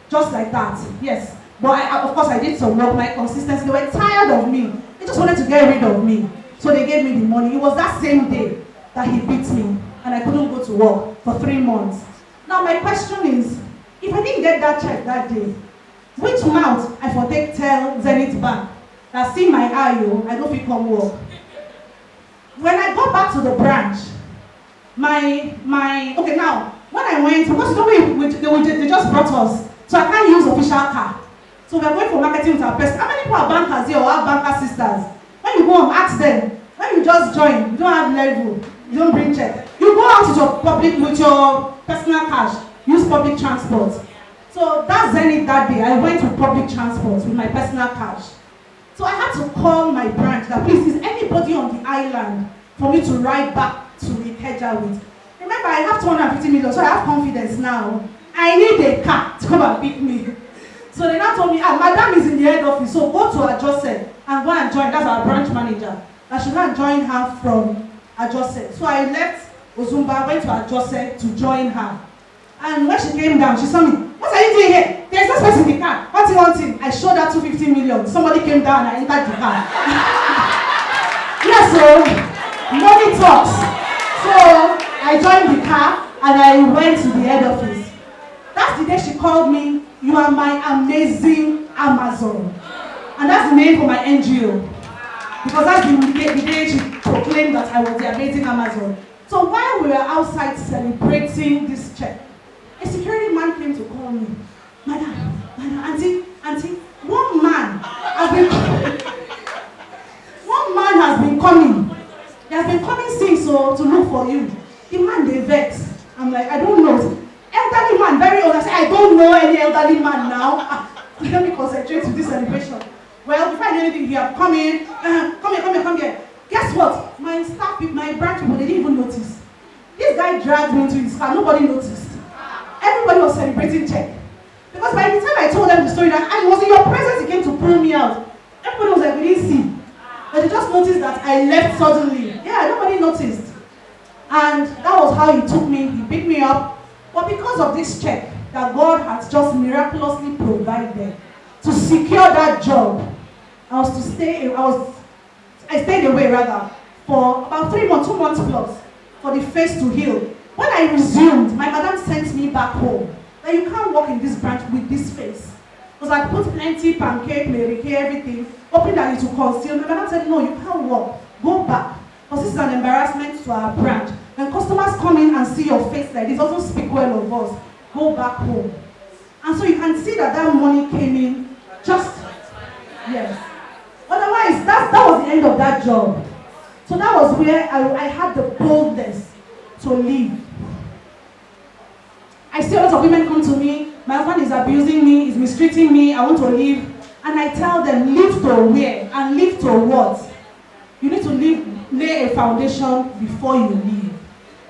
Just like that, yes. But of course, I did some work, my consistency. They were tired of me. They just wanted to get rid of me. So they gave me the money. It was that same day that he beat me, and I couldn't go to work for 3 months. Now my question is, if I didn't get that check that day, which mouth I for take tell Zenith Bank that see my eye, I don't feel come work. When I go back to the branch, okay now, when I went, because they just brought us, so I can't use official car. So we are going for marketing with our person. How many people are bankers here or have banker sisters? When you go home, ask them. When you just join, you don't have level, you don't bring check. You go out with your personal cash, use public transport. So that's Zenith that day. I went with public transport with my personal cash. So I had to call my branch that please, is anybody on the island for me to ride back to Ikeja with? Remember, I have 250 million, so I have confidence now. I need a car to come and pick me. So they now told me, Madam is in the head office, so go to Ajose and go and join. That's our branch manager. I should not join her from Ajose. So I left Ozumba, went to Ajose to join her. And when she came down, she saw me. What are you doing here? There's no space in the car. What's one thing? I showed her 250 million. Somebody came down and I entered the car. Yes, so money talks. So I joined the car and I went to the head office. That's the day she called me, you are my amazing Amazon. And that's the name for my NGO. Because that's the day she proclaimed that I was the amazing Amazon. So while we were outside celebrating this check, a security man came to call me. Madam, auntie, one man has been coming. He has been coming since to look for you. The man, they vex. I'm like, I don't know. Elderly man, very old. I say, I don't know any elderly man now. Let me concentrate with this celebration. Well, before I do anything, you have come in. Come here. Guess what? My staff, my branch people, they didn't even notice. This guy dragged me into his car. Nobody noticed. Everybody was celebrating check. Because by the time I told them the story that I was in your presence, he came to pull me out. Everybody was like, we didn't see. But they just noticed that I left suddenly. Yeah, nobody noticed. And that was how he took me. He picked me up. But because of this check that God has just miraculously provided to secure that job, I stayed away for about 3 months, 2 months plus, for the face to heal. When I resumed, my madam sent me back home. That you can't work in this branch with this face. Because I put plenty pancake, Mary Kay, everything, hoping that it will conceal. My madam said, no, you can't work. Go back. Because this is an embarrassment to our branch. When customers come in and see your face like this, doesn't speak well of us. Go back home. And so you can see that money came in just, yes. Otherwise, that was the end of that job. So that was where I had the boldness to leave. I see a lot of women come to me, my husband is abusing me, is mistreating me, I want to leave. And I tell them, leave to where and leave to what? You need to lay a foundation before you leave.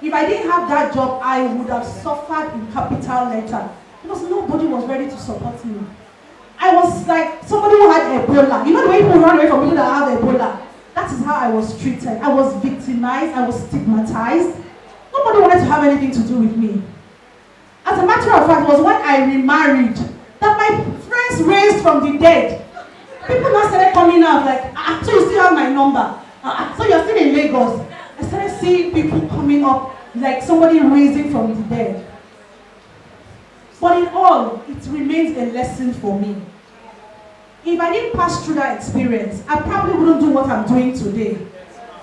If I didn't have that job, I would have suffered in capital letter. Because nobody was ready to support me. I was like somebody who had Ebola. You know the way people run away from people that have Ebola? That is how I was treated. I was victimized, I was stigmatized. Nobody wanted to have anything to do with me. As a matter of fact, it was when I remarried that my friends raised from the dead. People now started coming out like, so you still have my number. So you're still in Lagos. I started seeing people coming up like somebody raising from the dead. But in all, it remains a lesson for me. If I didn't pass through that experience, I probably wouldn't do what I'm doing today.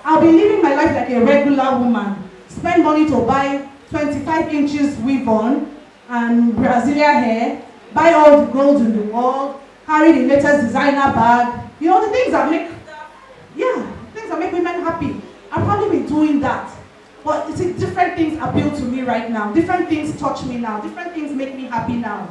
I'll be living my life like a regular woman. Spend money to buy 25 inches weave on and Brazilian hair, buy all the gold in the world, carry the latest designer bag. You know, the things that make women happy. I'll probably be doing that. But you see, different things appeal to me right now. Different things touch me now. Different things make me happy now.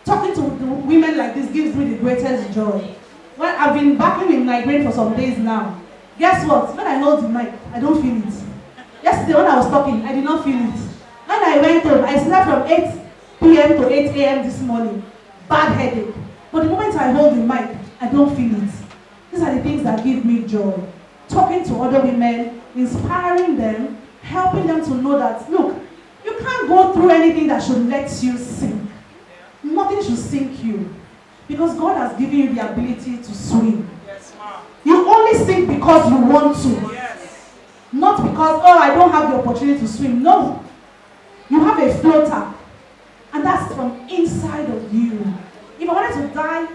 Talking to the women like this gives me the greatest joy. Well, I've been battling with migraine for some days now. Guess what? When I hold the mic, I don't feel it. Yesterday when I was talking, I did not feel it. When I went home, I slept from 8 p.m. to 8 a.m. this morning. Bad headache. But the moment I hold the mic, I don't feel it. These are the things that give me joy. Talking to other women, inspiring them, helping them to know that, look, you can't go through anything that should let you sink. Nothing should sink you. Because God has given you the ability to swim. Yes, ma'am. You only sink because you want to. Yes. Not because, oh, I don't have the opportunity to swim. No. You have a floater. And that's from inside of you. If I wanted to die,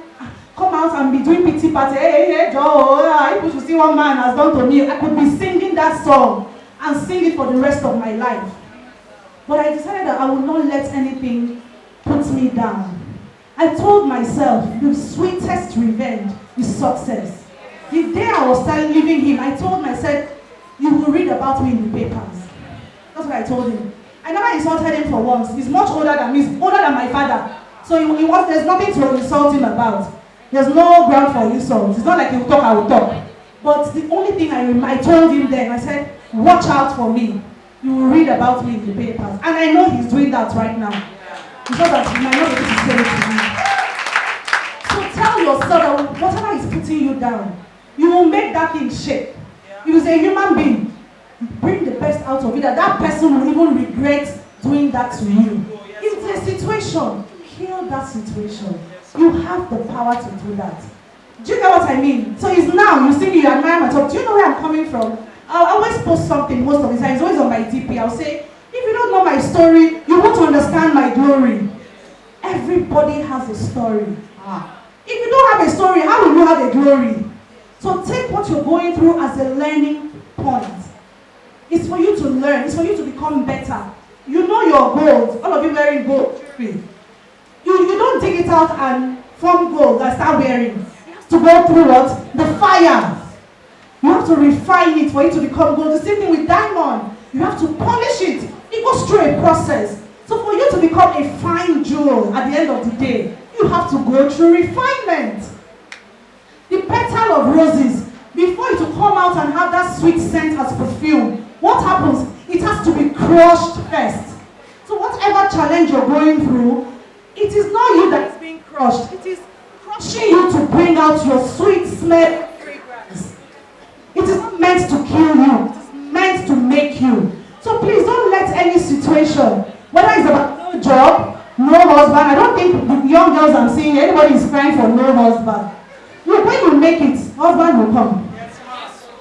come out and be doing pity party, hey, Joe, people should see what man has done to me. I could be singing that song and sing it for the rest of my life. But I decided that I would not let anything put me down. I told myself, the sweetest revenge is success. The day I was leaving him, I told myself, you will read about me in the papers. That's what I told him. I never insulted him for once. He's much older than me. He's older than my father. So there's nothing to insult him about. There's no ground for insults. It's not like he will talk, I will talk. But the only thing I told him then, I said, watch out for me. You will read about me in the papers. And I know he's doing that right now. Because that he might not be able to say it to me. So tell yourself that whatever is putting you down, you will make that thing shake. You will say, human being, bring the best out of it. That person will even regret doing that to you. It's a situation. Kill that situation. You have the power to do that. Do you know what I mean? So it's now, you see me, you admire my talk. Do you know where I'm coming from? I always post something most of the time. It's always on my DP. I'll say, if you don't know my story, you won't understand my glory. Everybody has a story. If you don't have a story, how will you have a glory? So take what you're going through as a learning point. It's for you to learn. It's for you to become better. You know your goals. All of you wearing gold jewelry. You don't dig it out and form gold and start wearing. You have to go through what? The fire. You have to refine it for it to become gold. The same thing with diamond. You have to polish it. It goes through a process. So for you to become a fine jewel at the end of the day, you have to go through refinement. The petal of roses, before it will come out and have that sweet scent as perfume, what happens? It has to be crushed first. So whatever challenge you're going through, it is not you that is being crushed. It is crushing you to bring out your sweet smell fragrance. It is not meant to kill you. It is meant to make you. So please don't let any situation, whether it's about no job, no husband, I don't think the young girls I'm seeing, anybody is crying for no husband. Look, when you make it, husband will come.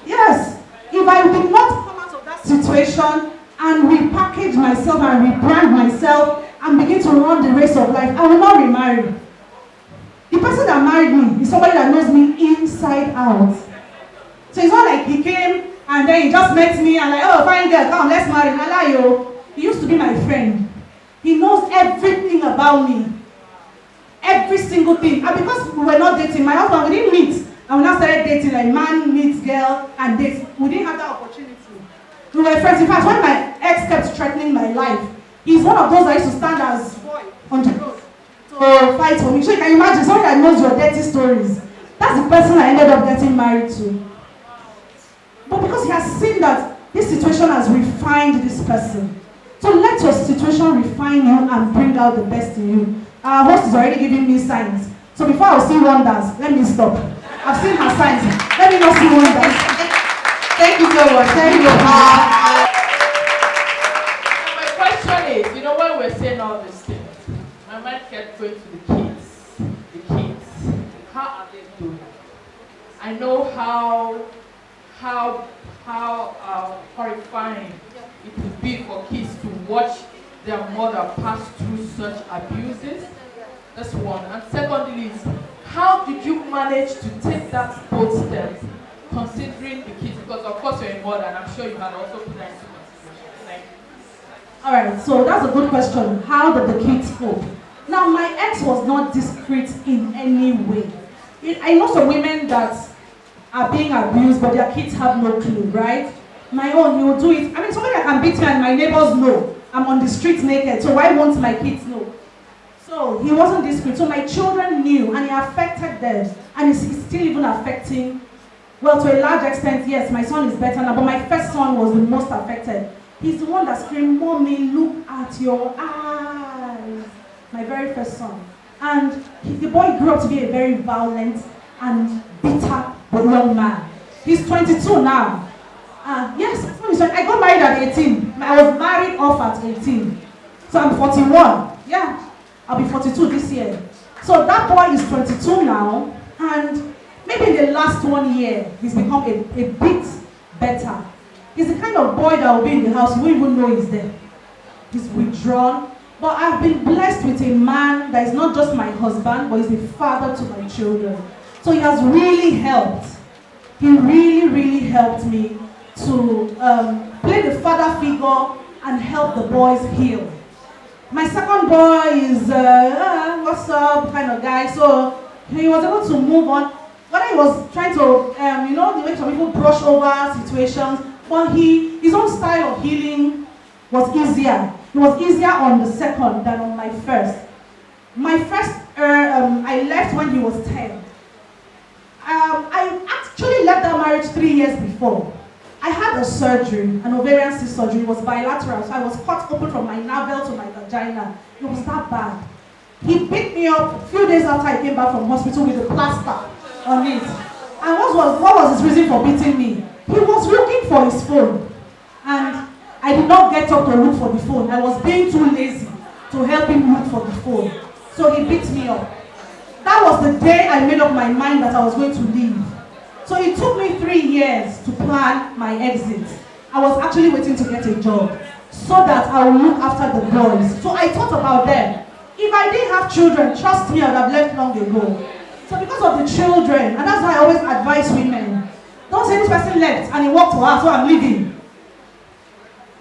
Yes. If I did not come out of that situation and repackage myself and rebrand myself and begin to run the race of life, I will not remarry. The person that married me is somebody that knows me inside out. So it's not like he came and then he just met me and like, oh, fine girl, come, let's marry. He used to be my friend. He knows everything about me. Every single thing. And because we were not dating, my husband, we didn't meet. And we now started dating, like man meets girl and dates. We didn't have that opportunity. We were friends. In fact, when my ex kept threatening my life, he's one of those that used to stand as boy on the road to fight for me. So you can imagine someone that knows your dirty stories. That's the person I ended up getting married to. But because he has seen that this situation has refined this person. So let your situation refine you and bring out the best in you. Our host is already giving me signs. So before I see wonders, let me stop. I've seen her signs. Let me not see wonders. Thank you so much. Thank you. My question is, when we're saying all these things, my mind kept going to the kids. The kids. How are they doing? I know how horrifying it would be for kids to watch their mother pass through such abuses. That's one. And secondly is, how did you manage to take that bold step, considering the kids? Because of course you're a mother, and I'm sure you had also put that into consideration. Thank you. All right, so that's a good question. How did the kids cope? Now, my ex was not discreet in any way. I know some women that are being abused, but their kids have no clue, right? My own, he will do it. I mean, somebody that can beat me and my neighbors know I'm on the street naked, so why won't my kids know? So he wasn't discreet. So my children knew, and it affected them, and it's still even affecting. Well, to a large extent, yes, my son is better now, but my first son was the most affected. He's the one that screamed, "Mommy, look at your eyes. my very first son. And the boy grew up to be a very violent and bitter young man. He's 22 now. Yes, I got married at 18. I was married off at 18. So I'm 41. Yeah, I'll be 42 this year. So that boy is 22 now, and maybe in the last 1 year, he's become a bit better. He's the kind of boy that will be in the house, you won't even know he's there. He's withdrawn. But I've been blessed with a man that is not just my husband, but he's a father to my children. So he has really helped. He really, really helped me to play the father figure and help the boys heal. My second boy is, what's up kind of guy. So he was able to move on. When I was trying to, the way some people brush over situations, but his own style of healing was easier. It was easier on the second than on my first. My first, I left when he was 10. I actually left that marriage 3 years before. I had a surgery, an ovarian cyst surgery. It was bilateral, so I was cut open from my navel to my vagina. It was that bad. He beat me up a few days after I came back from hospital with a plaster on it. And what was his reason for beating me? He was looking for his phone. And I did not get up to look for the phone. I was being too lazy to help him look for the phone. So he beat me up. That was the day I made up my mind that I was going to leave. So it took me 3 years to plan my exit. I was actually waiting to get a job so that I would look after the boys. So I thought about them. If I didn't have children, trust me, I would have left long ago. So because of the children, and that's why I always advise women, don't say this person left and he walked to her, so I'm leaving.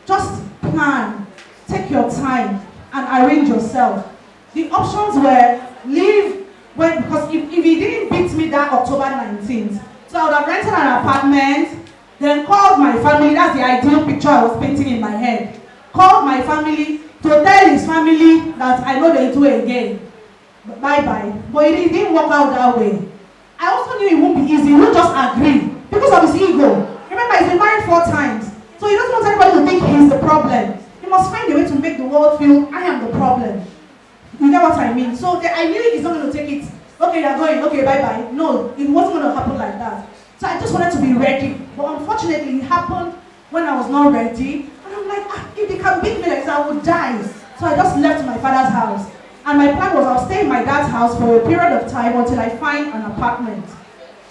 Just plan, take your time, and arrange yourself. The options were leave because if he didn't beat me that October 19th, so I would have rented an apartment, then called my family. That's the ideal picture I was painting in my head. Called my family to tell his family that I know they do it again. Bye-bye. But it didn't work out that way. I also knew it won't be easy. He would just agree because of his ego. Remember, he's been married 4 times. So he doesn't want anybody to think he's the problem. He must find a way to make the world feel, I am the problem. You get what I mean? So I knew he's not going to take it. Okay, you're going. Okay, bye-bye. No, it wasn't going to happen like that. So I just wanted to be ready. But unfortunately, it happened when I was not ready. And I'm like, if they can beat me like this, I would die. So I just left my father's house. And my plan was I'll stay in my dad's house for a period of time until I find an apartment.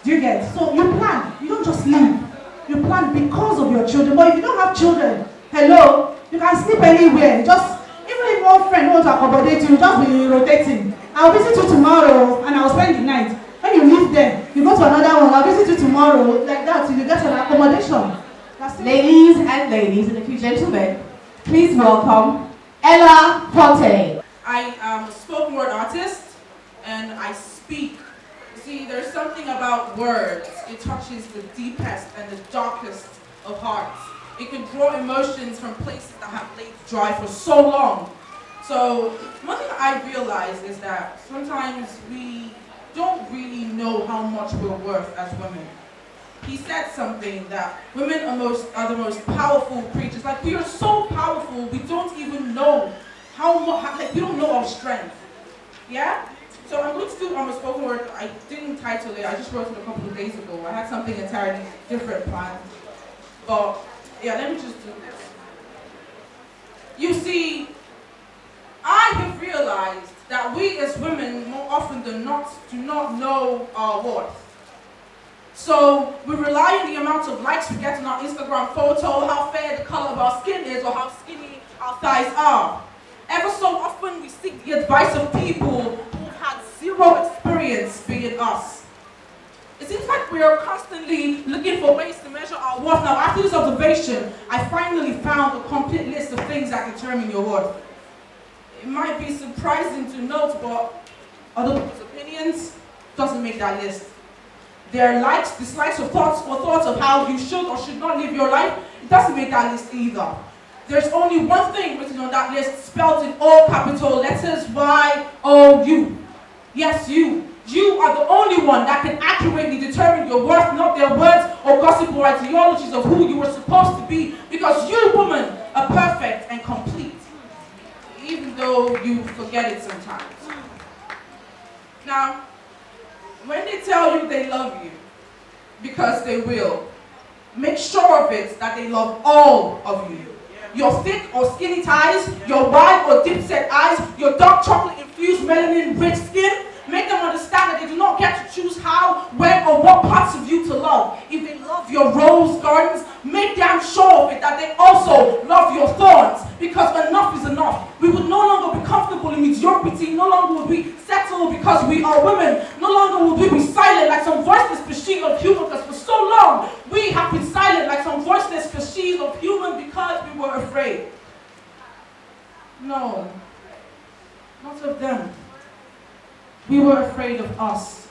Do you get? So you plan. You don't just leave. You plan because of your children. But if you don't have children, hello, you can sleep anywhere. Just, even if one friend wants to accommodate you, just be rotating. I'll visit you tomorrow and I'll spend the night. When you leave there, you go to another one, I'll visit you tomorrow, like that, till you get an accommodation. Ladies and a few gentlemen, please welcome Ella Fonte. I am a spoken word artist, and I speak. See, there's something about words. It touches the deepest and the darkest of hearts. It can draw emotions from places that have laid dry for so long. So, one thing I realize is that sometimes we don't really know how much we're worth as women. He said something that women are the most powerful creatures. Like, we are so powerful, we don't even know how much, like, we don't know our strength. Yeah? So I'm going to do a spoken word. I didn't title it, I just wrote it a couple of days ago. I had something entirely different planned. But, yeah, let me just do this. You see, I have realized that we as women more often than not do not know our worth. So we rely on the amount of likes we get on our Instagram photo, how fair the color of our skin is, or how skinny our thighs are. Ever so often we seek the advice of people who've had zero experience being us. It seems like we are constantly looking for ways to measure our worth. Now, after this observation, I finally found a complete list of things that determine your worth. It might be surprising to note, but other people's opinions doesn't make that list. Their likes, dislikes, or thoughts of how you should or should not live your life, it doesn't make that list either. There's only one thing written on that list, spelled in all capital letters, Y-O-U. Yes, you. You are the only one that can accurately determine your worth, not their words or gossip or ideologies of who you were supposed to be, because you, woman, are perfect and complete. Even though though you forget it sometimes. Now, when they tell you they love you, because they will, make sure of it that they love all of you. Your thick or skinny ties, your wide or deep set eyes, your dark chocolate infused melanin rich skin, make them understand that they do not get to choose how, when, or what parts of you to love. If they love your rose gardens, make damn sure of it that they also love your thorns. Because enough is enough. We would no longer be comfortable in mediocrity. No longer would we settle because we are women. No longer would we be silent like some voiceless machine of human. Because for so long, we have been silent like some voiceless machine of human because we were afraid. No, not of them. We were afraid of us.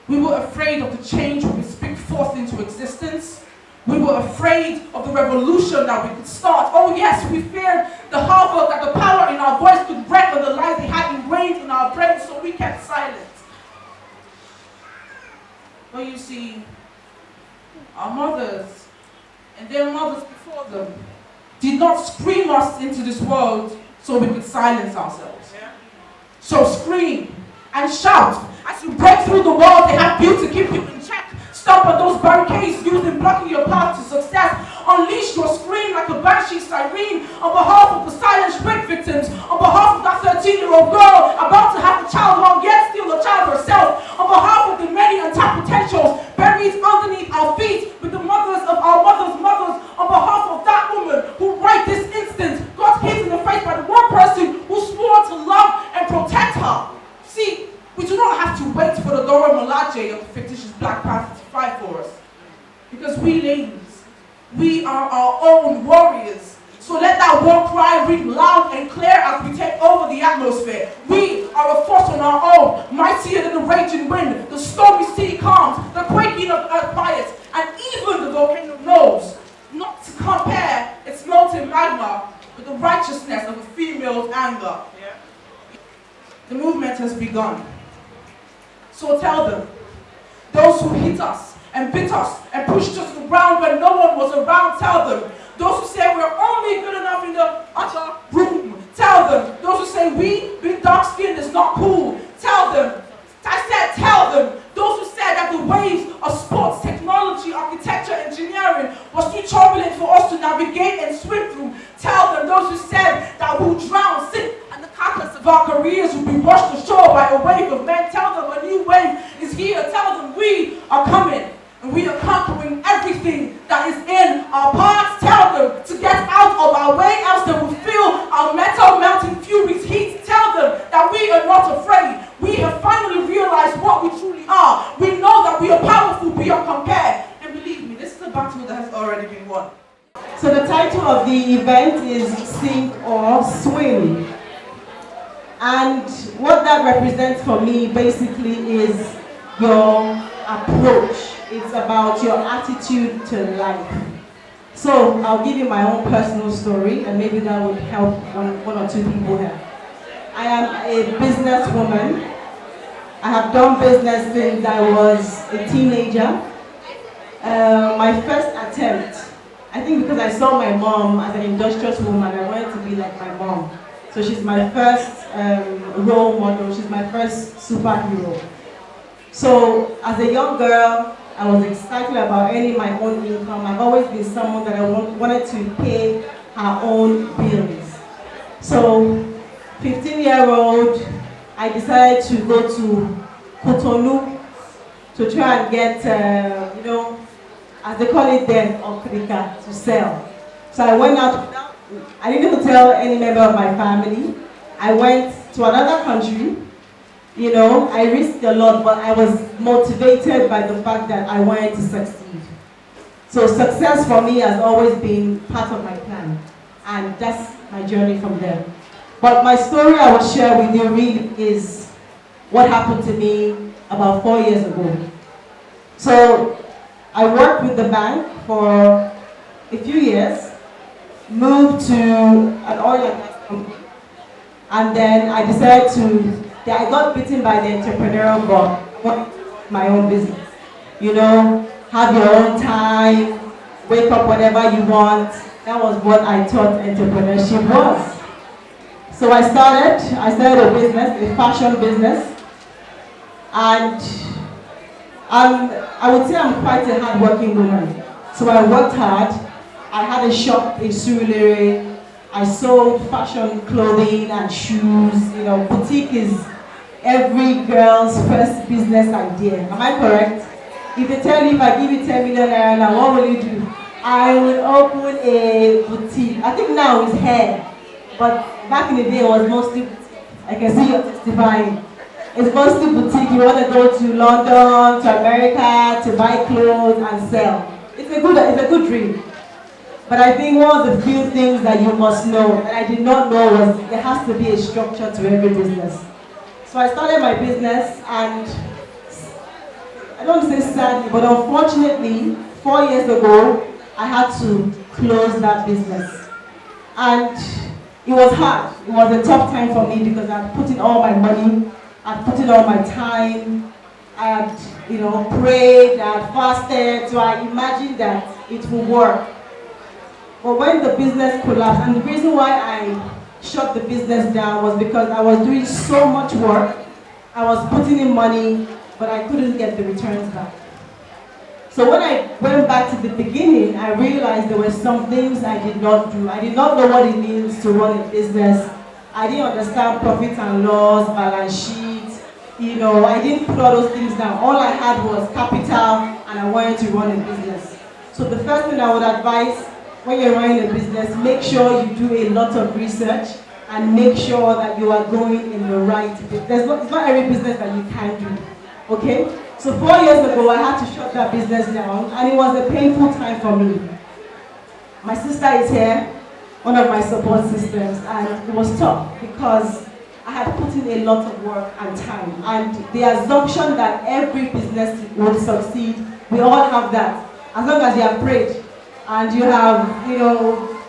We were afraid of the change we would speak forth into existence. We were afraid of the revolution that we could start. Oh yes, we feared the havoc that the power in our voice could wreak on the lies they had ingrained in our brains, so we kept silent. But you see, our mothers and their mothers before them did not scream us into this world so we could silence ourselves. So scream and shout as you break through the walls they have built to keep you in check. Stomp on those barricades used in blocking your path to success. Unleash your scream like a banshee siren on behalf of the silent rape victims, on behalf of that 13-year-old girl about to have a child wrong yet still a child herself, on behalf of the many untapped potentials buried underneath our feet with the mothers of our mothers' mothers, on behalf of that woman who right this instant got hit in the face by the one person who swore to love and protect her. See, we do not have to wait for the Dora Milaje of the fictitious Black Panther to fight for us. Because we ladies, we are our own warriors. So let that war cry ring loud and clear as we take over the atmosphere. We are a force on our own, mightier than the raging wind, the stormy sea calms, the quaking of the earth quiets, and even the volcano knows not to compare its molten magma with the righteousness of a female's anger. The movement has begun. So tell them, those who hit us and bit us and pushed us to the ground when no one was around, tell them. Those who say we're only good enough in the other room, tell them. Those who say we being dark-skinned is not cool, tell them. I said tell them. Those who said that the waves of sports, technology, architecture, engineering was too turbulent for us to navigate and swim through, tell them. Those who said that we'll drown, sink, and the carcass of our careers will be washed ashore by a wave of men, tell them a new wave is here, tell them we are coming. And we are conquering everything that is in our paths. Tell them to get out of our way, else they will feel our metal melting fury's heat. Tell them that we are not afraid. We have finally realized what we truly are. We know that we are powerful beyond compare. And believe me, this is a battle that has already been won. So the title of the event is Sink or Swim. And what that represents for me basically is your approach. It's about your attitude to life. So I'll give you my own personal story, and maybe that would help one or two people here. I am a businesswoman. I have done business since I was a teenager. My first attempt, I think because I saw my mom as an industrious woman, I wanted to be like my mom. So she's my first role model. She's my first superhero. So as a young girl, I was excited about earning my own income. I've always been someone that I wanted to pay her own bills. So, 15-year-old, I decided to go to Cotonou to try and get, as they call it then, okrika, to sell. So I went out without, I didn't even tell any member of my family. I went to another country. You know, I risked a lot, but I was motivated by the fact that I wanted to succeed. So success for me has always been part of my plan. And that's my journey from there. But my story I will share with you really is what happened to me about 4 years ago. So I worked with the bank for a few years, moved to an oil and gas company, and then I decided I got bitten by the entrepreneurial bug. I want my own business. You know, have your own time, wake up whenever you want. That was what I thought entrepreneurship was. So I started a business, a fashion business, and I would say I'm quite a hardworking woman. So I worked hard. I had a shop in Surulere. I sold fashion clothing and shoes. You know, boutique is every girl's first business idea. Am I correct? If they tell you if I give you 10 million naira now, what will you do? I will open a boutique. I think now it's hair, but back in the day it was mostly, I can see you testifying. It's mostly boutique. You want to go to London, to America, to buy clothes and sell. It's a good dream. But I think one of the few things that you must know, that I did not know, was there has to be a structure to every business. So I started my business, and I don't say sadly, but unfortunately, 4 years ago, I had to close that business. And it was hard. It was a tough time for me because I'd put in all my money, I'd put in all my time, I had, prayed, I had fasted, so I imagined that it would work. But when the business collapsed, and the reason why I shut the business down was because I was doing so much work, I was putting in money, but I couldn't get the returns back. So when I went back to the beginning, I realized there were some things I did not do. I did not know what it means to run a business. I didn't understand profit and loss, balance sheet. I didn't put all those things down. All I had was capital, and I wanted to run a business. So the first thing I would advise when you're running a business, make sure you do a lot of research and make sure that you are going in the right business. It's not every business that you can do. Okay? So 4 years ago, I had to shut that business down, and it was a painful time for me. My sister is here, one of my support systems, and it was tough because I had put in a lot of work and time. And the assumption that every business will succeed, we all have that. As long as you have prayed and you have,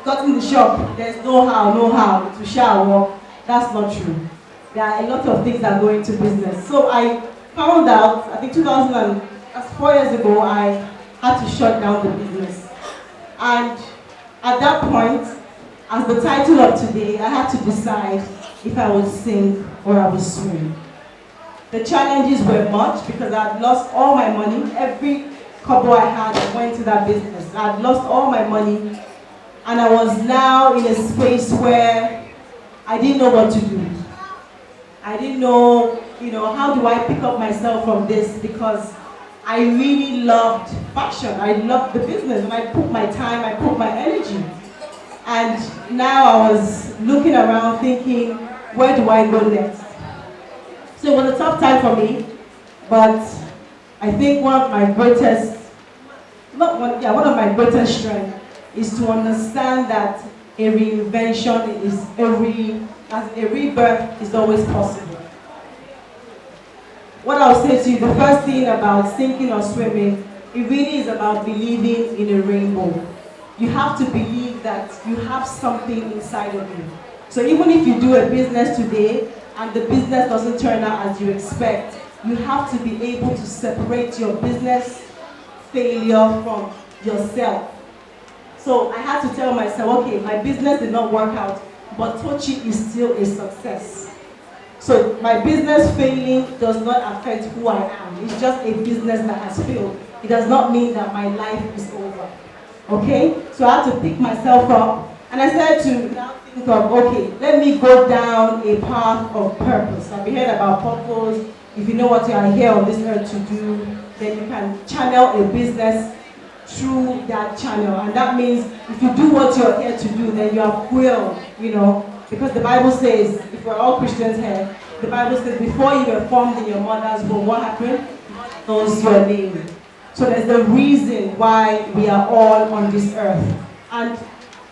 gotten the shop, there's no how to shall work. That's not true. There are a lot of things that go into business. So I found out, I think 4 years ago, I had to shut down the business. And at that point, as the title of today, I had to decide if I would sink or I would swim. The challenges were much because I had lost all my money. Every couple I had, I went to that business. I had lost all my money, and I was now in a space where I didn't know what to do. I didn't know, how do I pick up myself from this, because I really loved fashion. I loved the business, and I put my time, I put my energy. And now I was looking around thinking, where do I go next? So it was a tough time for me, but I think one of my greatest strengths is to understand that a reinvention a rebirth is always possible. What I'll say to you, the first thing about sinking or swimming, it really is about believing in a rainbow. You have to believe that you have something inside of you. So even if you do a business today and the business doesn't turn out as you expect, you have to be able to separate your business failure from yourself. So I had to tell myself, okay, my business did not work out, but Tochi is still a success. So my business failing does not affect who I am. It's just a business that has failed. It does not mean that my life is over. Okay? So I had to pick myself up, and I started to now think of, okay, let me go down a path of purpose. Have you heard about purpose? If you know what you are here on this earth to do, then you can channel a business through that channel. And that means if you do what you're here to do, then you have will, because the Bible says, if we're all Christians here, the Bible says before you were formed in your mother's womb, what happened? God knows your name. So there's a reason why we are all on this earth. And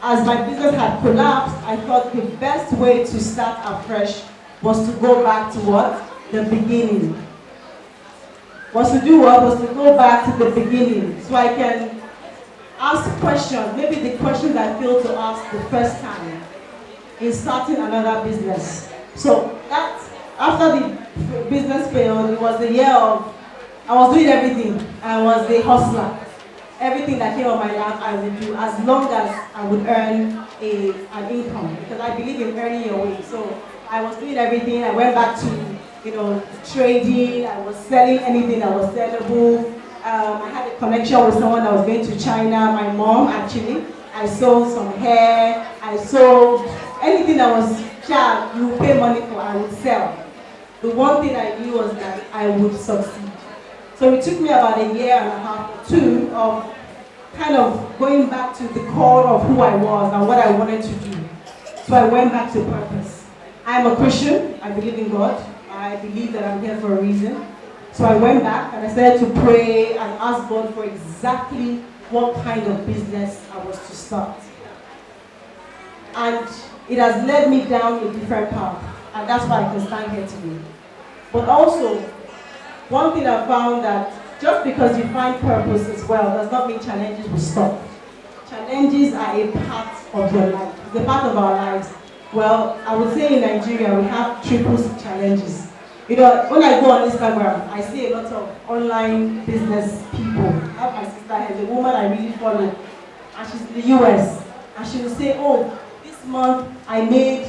as my business had collapsed, I thought the best way to start afresh was to go back to what? The beginning. Was to do what? Was to go back to the beginning. So I can ask questions, maybe the questions I failed to ask the first time in starting another business. So that, after the business failed, it was the year of, I was doing everything. I was a hustler. everything that came on my lap I would do as long as I would earn an income, because I believe in earning your way. So I was doing everything. I went back to, trading. I was selling anything that was sellable. I had a connection with someone that was going to China, my mom actually. I sold some hair. I sold anything that was you pay money for, I would sell. The one thing I knew was that I would succeed. So it took me about a year and a half or two of kind of going back to the core of who I was and what I wanted to do. So I went back to purpose. I am a Christian. I believe in God. I believe that I'm here for a reason. So I went back and I started to pray and ask God for exactly what kind of business I was to start. And it has led me down a different path. And that's why I can stand here today. But also, one thing I found that just because you find purpose as well does not mean challenges will stop. Challenges are a part of your life. It's a part of our lives. Well, I would say in Nigeria we have triple challenges. When I go on Instagram, I see a lot of online business people. I have my sister here, the woman I really follow, and she's in the US. And she will say, oh, this month I made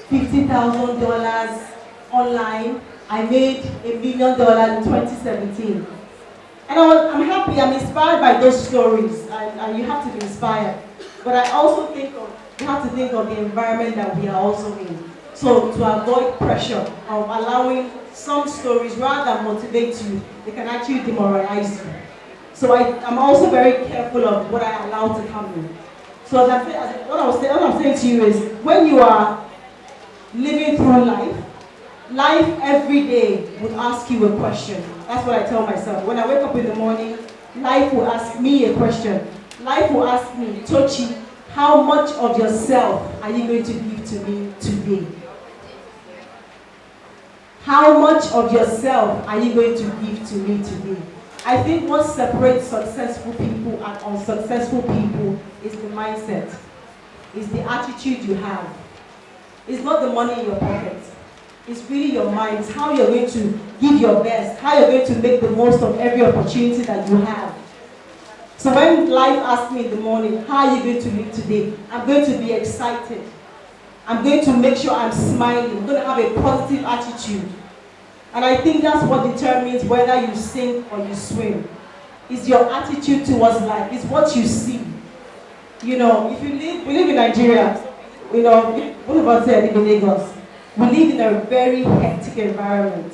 $50,000 online. I made $1 million in 2017. And I'm happy, I'm inspired by those stories, and you have to be inspired. But I also you have to think of the environment that we are also in. So to avoid pressure of allowing some stories, rather than motivate you, they can actually demoralize you. So I'm also very careful of what I allow to come in. So what I'm saying to you is, when you are living through life every day would ask you a question. That's what I tell myself. When I wake up in the morning, life will ask me a question. Life will ask me, Tochi, how much of yourself are you going to give to me today? How much of yourself are you going to give to me today? I think what separates successful people and unsuccessful people is the mindset, is the attitude you have. It's not the money in your pocket. It's really your mind. It's how you're going to give your best, how you're going to make the most of every opportunity that you have. So when life asks me in the morning, how are you going to live today? I'm going to be excited. I'm going to make sure I'm smiling. I'm going to have a positive attitude. And I think that's what determines whether you sink or you swim. It's your attitude towards life. It's what you see. We live in Nigeria. One of us here live in Lagos. We live in a very hectic environment.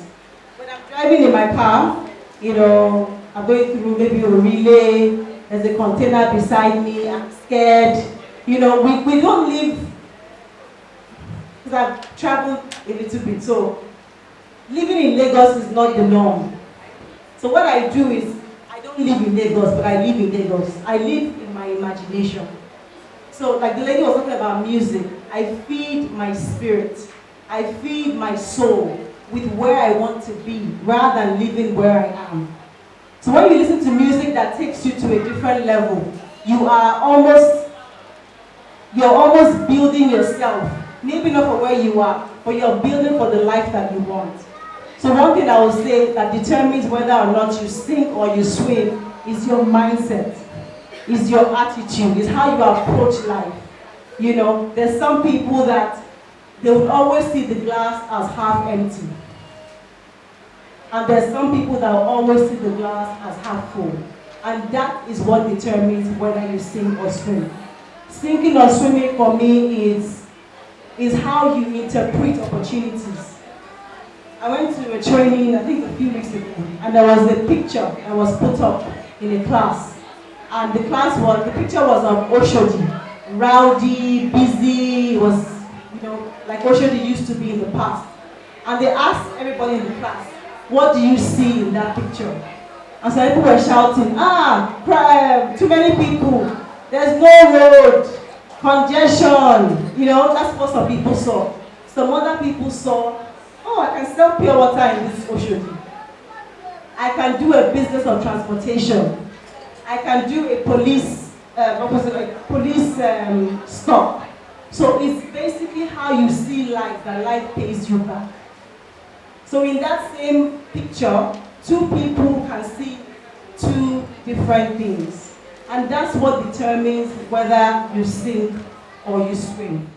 When I'm driving in my car, I'm going through maybe a relay, there's a container beside me, I'm scared. We don't live, because I've traveled a little bit, so living in Lagos is not the norm. So what I do is, I don't live in Lagos, but I live in Lagos. I live in my imagination. So like the lady was talking about music, I feed my spirit. I feed my soul with where I want to be rather than living where I am. So when you listen to music that takes you to a different level, you're almost building yourself. Maybe not for where you are, but you're building for the life that you want. So one thing I would say that determines whether or not you sink or you swim is your mindset, is your attitude, is how you approach life. There's some people that they would always see the glass as half empty. And there's some people that will always see the glass as half full. And that is what determines whether you sink or swim. Sinking or swimming for me is how you interpret opportunities. I went to a training, I think a few weeks ago, and there was a picture that was put up in a class. And the picture was of Oshodi. Rowdy, busy, was like Oshodi used to be in the past. And they asked everybody in the class, what do you see in that picture? And so people were shouting, too many people, there's no road, congestion, that's what some people saw. Some other people saw, I can sell pure water in this Oshodi. I can do a business of transportation. I can do a police stop. So it's basically how you see life, that life pays you back. So in that same picture, two people can see two different things. And that's what determines whether you sink or you swim.